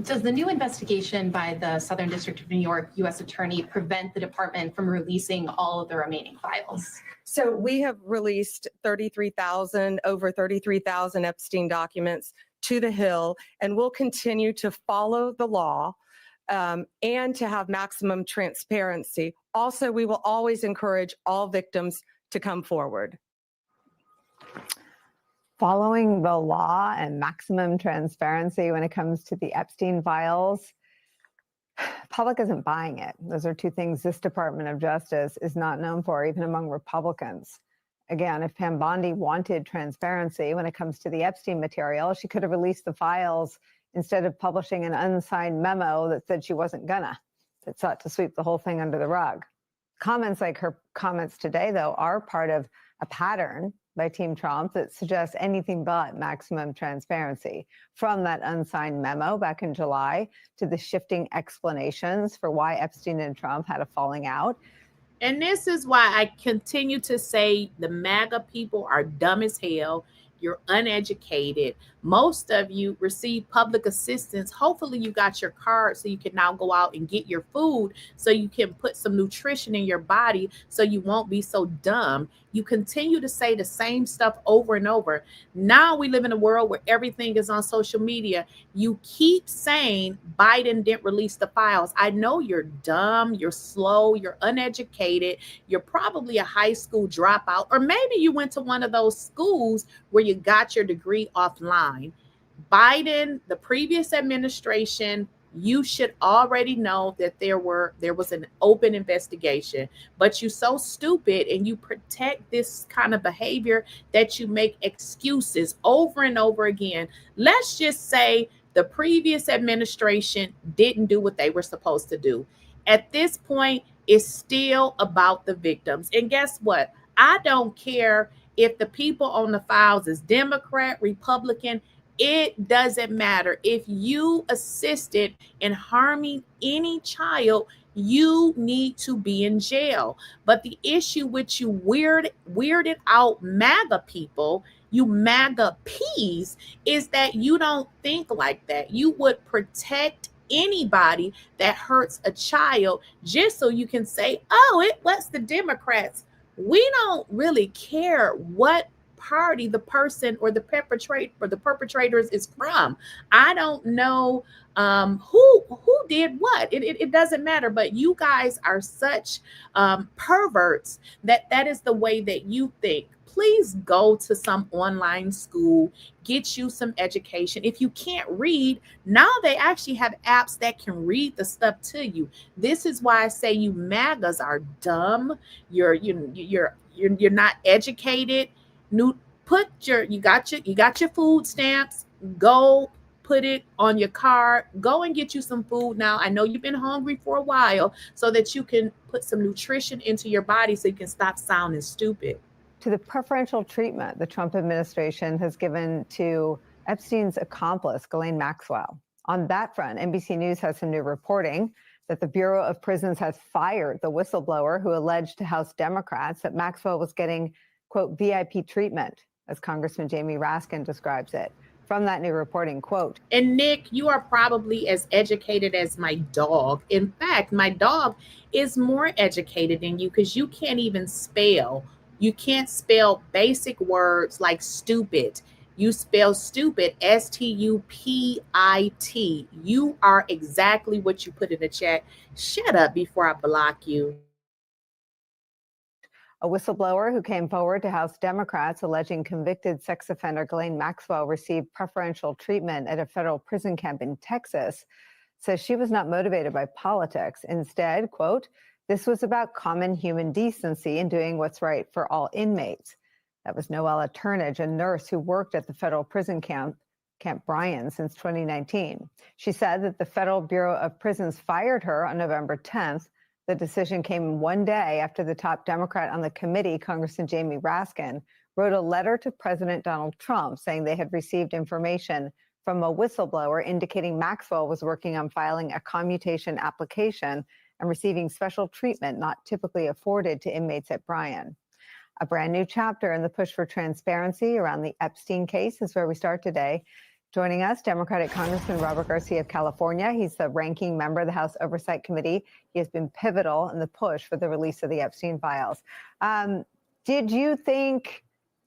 does the new investigation by the Southern District of New York U.S. Attorney prevent the department from releasing all of the remaining files? So we have released over 33,000 Epstein documents to the Hill, and we'll continue to follow the law and to have maximum transparency. Also, we will always encourage all victims to come forward. Following the law and maximum transparency when it comes to the Epstein files, public isn't buying it. Those are two things this Department of Justice is not known for, even among Republicans. Again, if Pam Bondi wanted transparency when it comes to the Epstein material, she could have released the files instead of publishing an unsigned memo that said she wasn't gonna, that sought to sweep the whole thing under the rug. Comments like her comments today, though, are part of a pattern by Team Trump that suggests anything but maximum transparency, from that unsigned memo back in July to the shifting explanations for why Epstein and Trump had a falling out. And this is why I continue to say the MAGA people are dumb as hell. You're uneducated. Most of you receive public assistance. Hopefully you got your card so you can now go out and get your food so you can put some nutrition in your body so you won't be so dumb. You continue to say the same stuff over and over. Now we live in a world where everything is on social media. You keep saying Biden didn't release the files. I know you're dumb, you're slow, you're uneducated. You're probably a high school dropout, or maybe you went to one of those schools where you got your degree offline. Biden, the previous administration, you should already know that there was an open investigation, but you're so stupid and you protect this kind of behavior that you make excuses over and over again. Let's just say The previous administration didn't do what they were supposed to do. At this point, it's still about the victims. And guess what? I don't care if the people on the files is Democrat, Republican, it doesn't matter. If you assisted in harming any child, you need to be in jail. But the issue with you weirded out MAGA people, you MAGA P's, is that you don't think like that. You would protect anybody that hurts a child just so you can say, oh, it was the Democrats. We don't really care what party the person or the perpetrators is from. I don't know who did what. It doesn't matter. But you guys are such perverts that is the way that you think. Please go to some online school, get you some education. If you can't read, now they actually have apps that can read the stuff to you. This is why I say you MAGAs are dumb. You're not educated. You got your food stamps. Go put it on your card. Go and get you some food now. I know you've been hungry for a while, so that you can put some nutrition into your body so you can stop sounding stupid. To the preferential treatment the Trump administration has given to Epstein's accomplice, Ghislaine Maxwell. On that front, NBC News has some new reporting that the Bureau of Prisons has fired the whistleblower who alleged to House Democrats that Maxwell was getting, quote, VIP treatment, as Congressman Jamie Raskin describes it. From that new reporting, quote. And Nick, you are probably as educated as my dog. In fact, my dog is more educated than you because you can't even spell. You can't spell basic words like stupid. You spell stupid, S-T-U-P-I-T. You are exactly what you put in the chat. Shut up before I block you. A whistleblower who came forward to House Democrats alleging convicted sex offender Ghislaine Maxwell received preferential treatment at a federal prison camp in Texas says she was not motivated by politics. Instead, quote, this was about common human decency and doing what's right for all inmates. That was Noella Turnage, a nurse who worked at the federal prison camp Bryan since 2019. She said that the Federal Bureau of Prisons fired her on November 10th. The decision came one day after the top Democrat on the committee, Congressman Jamie Raskin, wrote a letter to President Donald Trump saying they had received information from a whistleblower indicating Maxwell was working on filing a commutation application and receiving special treatment not typically afforded to inmates at Bryan. A brand new chapter in the push for transparency around the Epstein case is where we start today. Joining us, Democratic Congressman Robert Garcia of California. He's the ranking member of the House Oversight Committee. He has been pivotal in the push for the release of the Epstein files. Did you think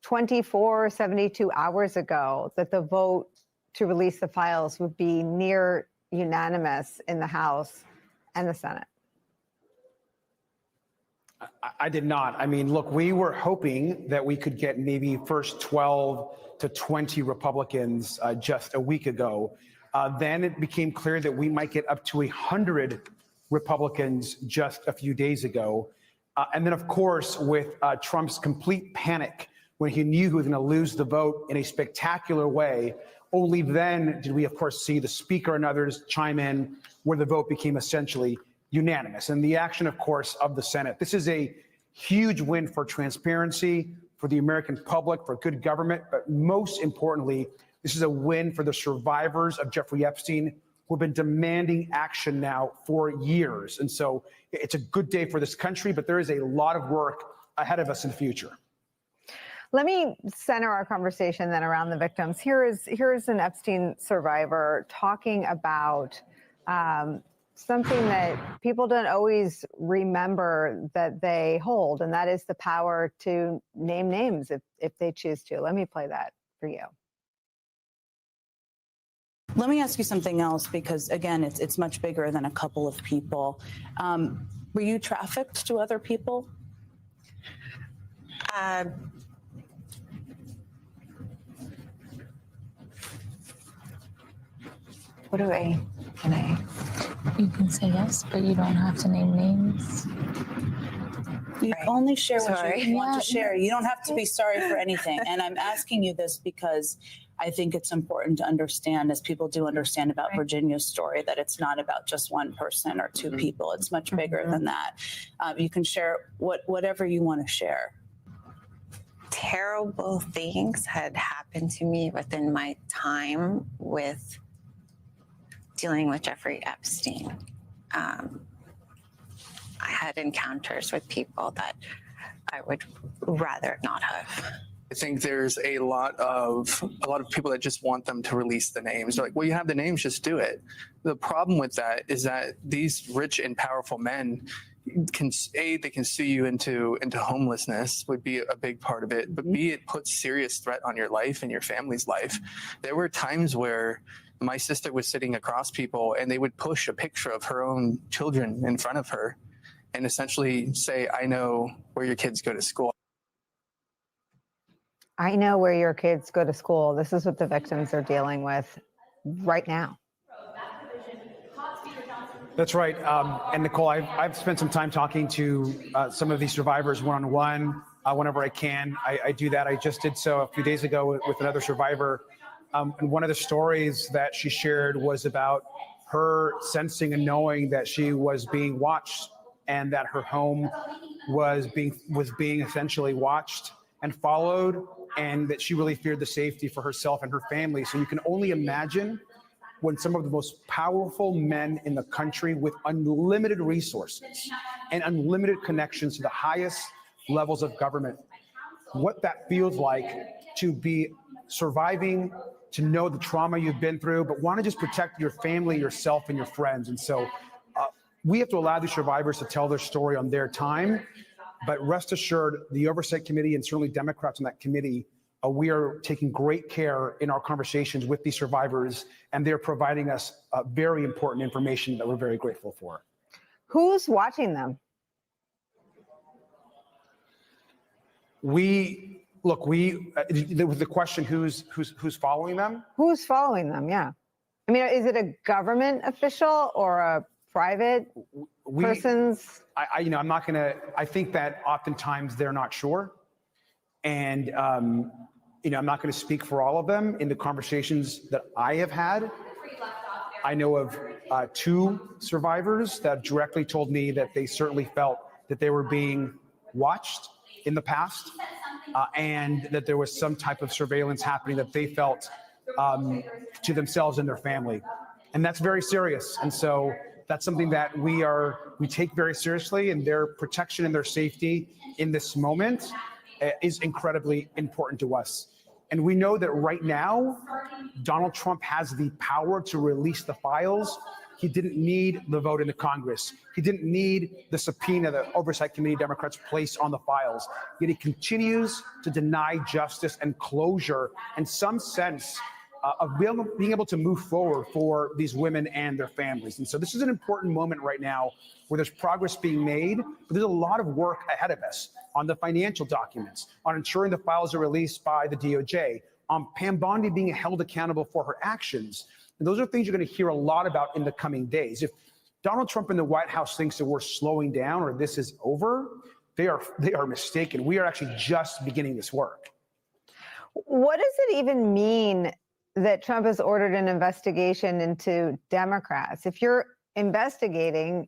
72 hours ago that the vote to release the files would be near unanimous in the House and the Senate? I did not. I mean, look, we were hoping that we could get maybe first 12 to 20 Republicans just a week ago. Then it became clear that we might get up to 100 Republicans just a few days ago. And then, of course, with Trump's complete panic when he knew he was going to lose the vote in a spectacular way, only then did we, of course, see the Speaker and others chime in where the vote became essentially unanimous. And the action, of course, of the Senate. This is a huge win for transparency, for the American public, for good government. But most importantly, this is a win for the survivors of Jeffrey Epstein, who have been demanding action now for years. And so it's a good day for this country, but there is a lot of work ahead of us in the future. Let me center our conversation then around the victims. Here is an Epstein survivor talking about something that people don't always remember that they hold, and that is the power to name names if they choose to. Let me play that for you. Let me ask you something else, because again, it's much bigger than a couple of people. Were you trafficked to other people? You can say yes, but you don't have to name names. You only share what Sorry. you want to share. You don't have to be sorry for anything. And I'm asking you this because I think it's important to understand, as people do understand about Virginia's story, that it's not about just one person or two people. It's much bigger than that. You can share whatever you want to share. Terrible things had happened to me within my time with dealing with Jeffrey Epstein. I had encounters with people that I would rather not have. I think there's a lot of people that just want them to release the names. They're like, well, you have the names, just do it. The problem with that is that these rich and powerful men they can sue you into homelessness, would be a big part of it, but B, it puts serious threat on your life and your family's life. There were times where my sister was sitting across people and they would push a picture of her own children in front of her and essentially say, I know where your kids go to school. I know where your kids go to school. This is what the victims are dealing with right now. That's right. And Nicole, I've spent some time talking to some of these survivors one-on-one whenever I can. I do that. I just did so a few days ago with another survivor. And one of the stories that she shared was about her sensing and knowing that she was being watched and that her home was being essentially watched and followed, and that she really feared the safety for herself and her family. So you can only imagine when some of the most powerful men in the country with unlimited resources and unlimited connections to the highest levels of government, what that feels like to be surviving, to know the trauma you've been through, but want to just protect your family, yourself, and your friends. And so we have to allow these survivors to tell their story on their time. But rest assured, the Oversight Committee and certainly Democrats on that committee, we are taking great care in our conversations with these survivors, and they're providing us very important information that we're very grateful for. Who's watching them? The question, who's following them? Who's following them? Yeah. I mean, is it a government official or a private person's? I'm not going to, I think that oftentimes they're not sure. And, I'm not going to speak for all of them. In the conversations that I have had, I know of two survivors that directly told me that they certainly felt that they were being watched in the past, and that there was some type of surveillance happening that they felt to themselves and their family. And that's very serious. And so that's something that we take very seriously, and their protection and their safety in this moment is incredibly important to us. And we know that right now, Donald Trump has the power to release the files. He didn't need the vote in the Congress. He didn't need the subpoena the Oversight Committee Democrats placed on the files. Yet he continues to deny justice and closure and some sense of being able to move forward for these women and their families. And so this is an important moment right now where there's progress being made, but there's a lot of work ahead of us on the financial documents, on ensuring the files are released by the DOJ, on Pam Bondi being held accountable for her actions. And those are things you're going to hear a lot about in the coming days. If Donald Trump and the White House thinks that we're slowing down or this is over, they are mistaken. We are actually just beginning this work. What does it even mean that Trump has ordered an investigation into Democrats? If you're investigating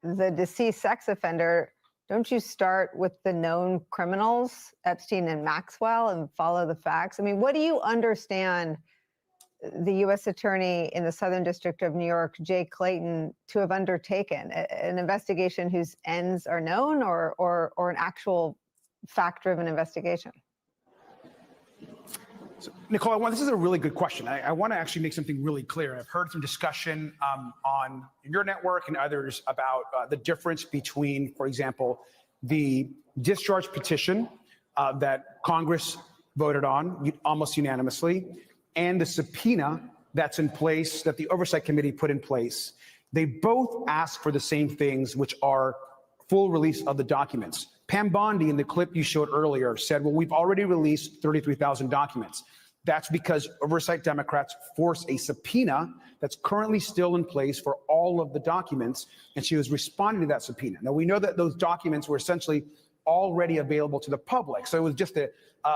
the deceased sex offender, don't you start with the known criminals, Epstein and Maxwell, and follow the facts? I mean, what do you understand the U.S. Attorney in the Southern District of New York, Jay Clayton, to have undertaken? An investigation whose ends are known, or an actual fact-driven investigation? So, Nicole, this is a really good question. I want to actually make something really clear. I've heard some discussion on your network and others about the difference between, for example, the discharge petition that Congress voted on almost unanimously, and the subpoena that's in place, that the Oversight Committee put in place. They both ask for the same things, which are full release of the documents. Pam Bondi, in the clip you showed earlier, said, well, we've already released 33,000 documents. That's because Oversight Democrats force a subpoena that's currently still in place for all of the documents, and she was responding to that subpoena. Now, we know that those documents were essentially already available to the public. So it was just a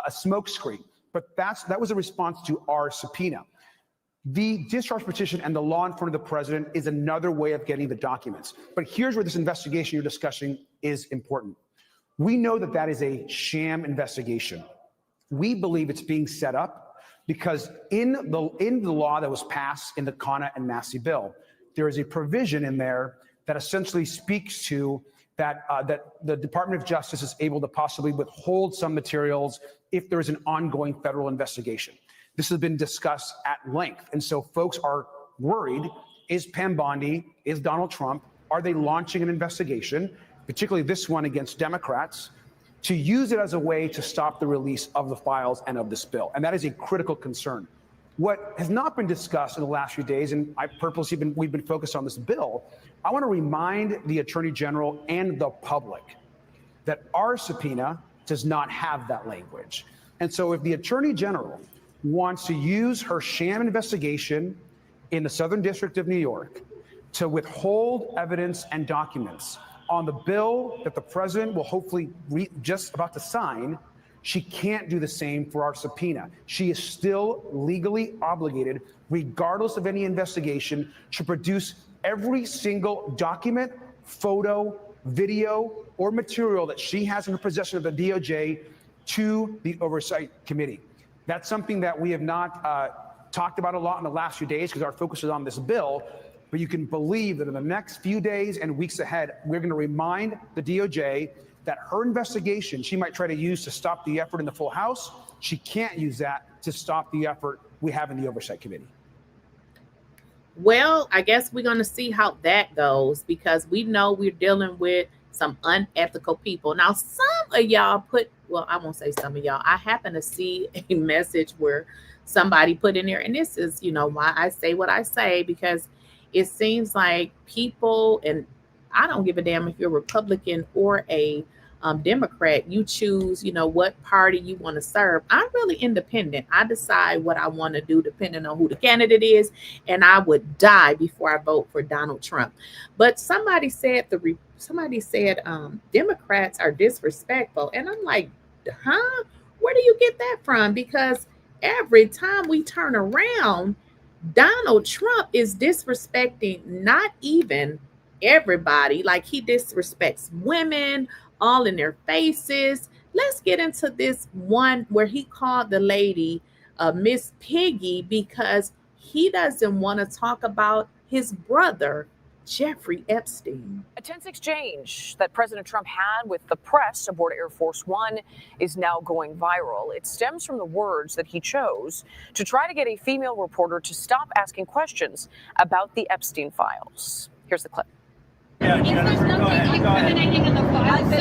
smokescreen. But that was a response to our subpoena. The discharge petition and the law in front of the president is another way of getting the documents. But here's where this investigation you're discussing is important. We know that that is a sham investigation. We believe it's being set up because in the law that was passed in the 𝐸𝐻𝐻 and Massey bill, there is a provision in there that essentially speaks to that the Department of Justice is able to possibly withhold some materials if there is an ongoing federal investigation. This has been discussed at length. And so folks are worried, is Pam Bondi, is Donald Trump, are they launching an investigation, particularly this one against Democrats, to use it as a way to stop the release of the files and of this bill? And that is a critical concern. What has not been discussed in the last few days, and we've been focused on this bill, I want to remind the Attorney General and the public that our subpoena does not have that language. And so if the Attorney General wants to use her sham investigation in the Southern District of New York to withhold evidence and documents on the bill that the president will hopefully just about to sign, she can't do the same for our subpoena. She is still legally obligated, regardless of any investigation, to produce every single document, photo, video, or material that she has in her possession of the DOJ to the Oversight Committee. That's something that we have not talked about a lot in the last few days because our focus is on this bill. But you can believe that in the next few days and weeks ahead, we're going to remind the DOJ that her investigation she might try to use to stop the effort in the full House, she can't use that to stop the effort we have in the Oversight Committee. Well, I guess we're going to see how that goes because we know we're dealing with some unethical people. Now, some of y'all well, I won't say some of y'all. I happen to see a message where somebody put in there, and this is, why I say what I say, because it seems like people, and I don't give a damn if you're a Republican or a Democrat, you choose, what party you want to serve. I'm really independent. I decide what I want to do depending on who the candidate is, and I would die before I vote for Donald Trump. But somebody said Democrats are disrespectful, and I'm like, huh? Where do you get that from? Because every time we turn around, Donald Trump is disrespecting not even everybody. Like, he disrespects women all in their faces. Let's get into this one where he called the lady Miss Piggy because he doesn't want to talk about his brother, Jeffrey Epstein. A tense exchange that President Trump had with the press aboard Air Force One is now going viral. It stems from the words that he chose to try to get a female reporter to stop asking questions about the Epstein files. Here's the clip. Yeah, Jennifer, go ahead. Incriminating in the files,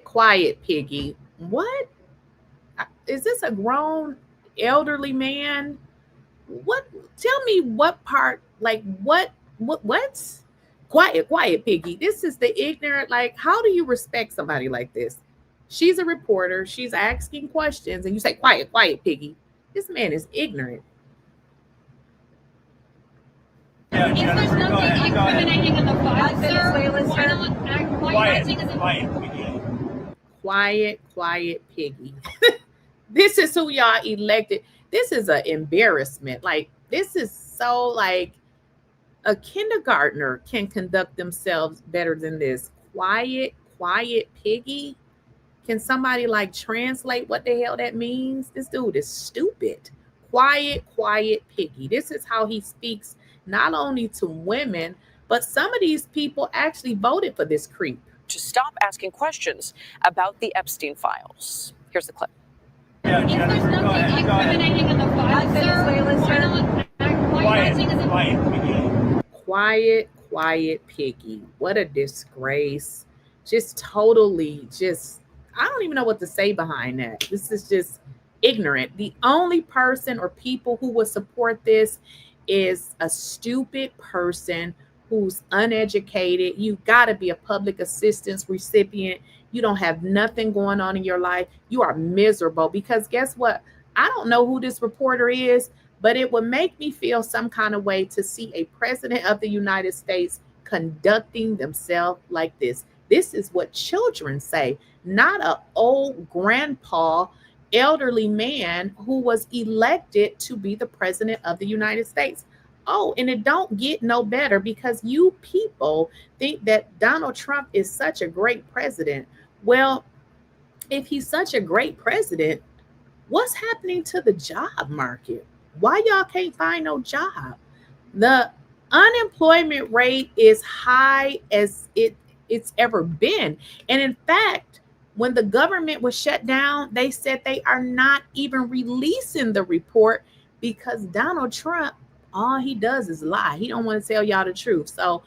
Quiet, Piggy. What? Is this a grown elderly man? What? Tell me what part, like what? Quiet, Piggy. This is the ignorant, like, how do you respect somebody like this? She's a reporter. She's asking questions and you say, quiet, Piggy. This man is ignorant. Yeah, Jennifer, go ahead. Incriminating in the files, Quiet, Piggy. This is who y'all elected. This is an embarrassment. Like, this is so, like, a kindergartner can conduct themselves better than this. Quiet, Piggy. Can somebody, like, translate what the hell that means? This dude is stupid. Quiet, Piggy. This is how he speaks not only to women, but some of these people actually voted for this creep. To stop asking questions about the Epstein files. Here's the clip. Yeah, Jennifer, go ahead. Incriminating in the files, Quiet, Piggy. What a disgrace. Just totally, I don't even know what to say behind that. This is just ignorant. The only person or people who would support this is a stupid person who's uneducated. You got to be a public assistance recipient. You don't have nothing going on in your life. You are miserable because guess what? I don't know who this reporter is, but it would make me feel some kind of way to see a president of the United States conducting themselves like this. This is what children say, not an old grandpa, elderly man who was elected to be the president of the United States. Oh, and it don't get no better because you people think that Donald Trump is such a great president. Well, if he's such a great president, what's happening to the job market? Why y'all can't find no job? The unemployment rate is high as it's ever been. And in fact, when the government was shut down, they said they are not even releasing the report because Donald Trump, all he does is lie. He don't want to tell y'all the truth. So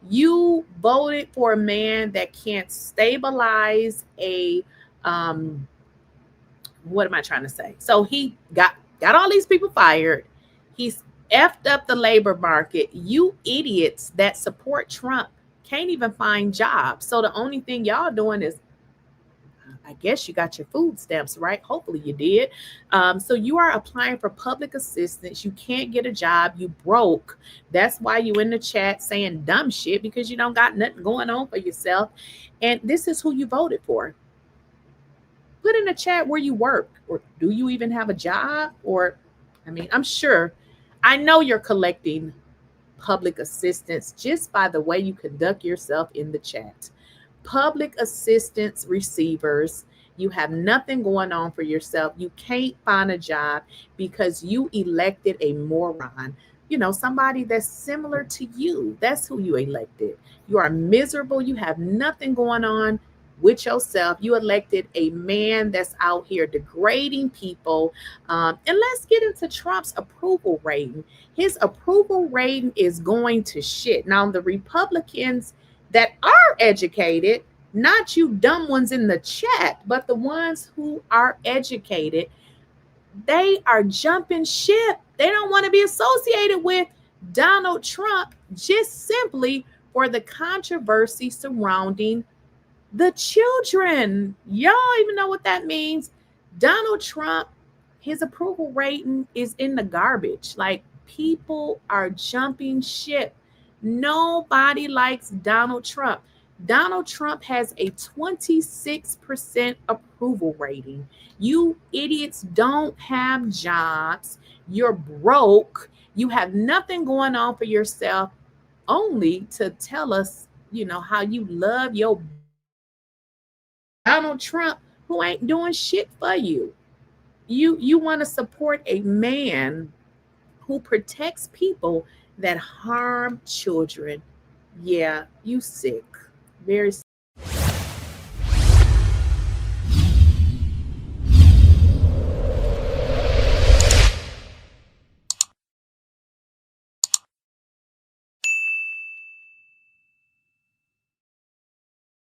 you voted for a man that can't stabilize a what am I trying to say? So he got all these people fired. He's effed up the labor market. You idiots that support Trump can't even find jobs. So the only thing y'all doing is, I guess you got your food stamps, right? Hopefully you did. So you are applying for public assistance. You can't get a job. You broke. That's why you in the chat saying dumb shit because you don't got nothing going on for yourself. And this is who you voted for. Put in the chat where you work, or do you even have a job? Or, I mean, I'm sure, I know you're collecting public assistance just by the way you conduct yourself in the chat. Public assistance receivers, you have nothing going on for yourself. You can't find a job because you elected a moron. You know, somebody that's similar to you. That's who you elected. You are miserable. You have nothing going on with yourself. You elected a man that's out here degrading people. And let's get into Trump's approval rating. His approval rating is going to shit. Now, the Republicans that are educated, not you dumb ones in the chat, but the ones who are educated, they are jumping ship. They don't want to be associated with Donald Trump just simply for the controversy surrounding the children. Y'all even know what that means. Donald Trump, his approval rating is in the garbage. Like, people are jumping ship. Nobody likes Donald Trump. Donald Trump has a 26% approval rating. You idiots don't have jobs. You're broke. You have nothing going on for yourself, only to tell us, you know, how you love your Donald Trump, who ain't doing shit for you. You want to support a man who protects people that harm children. Yeah, you sick. Very sick.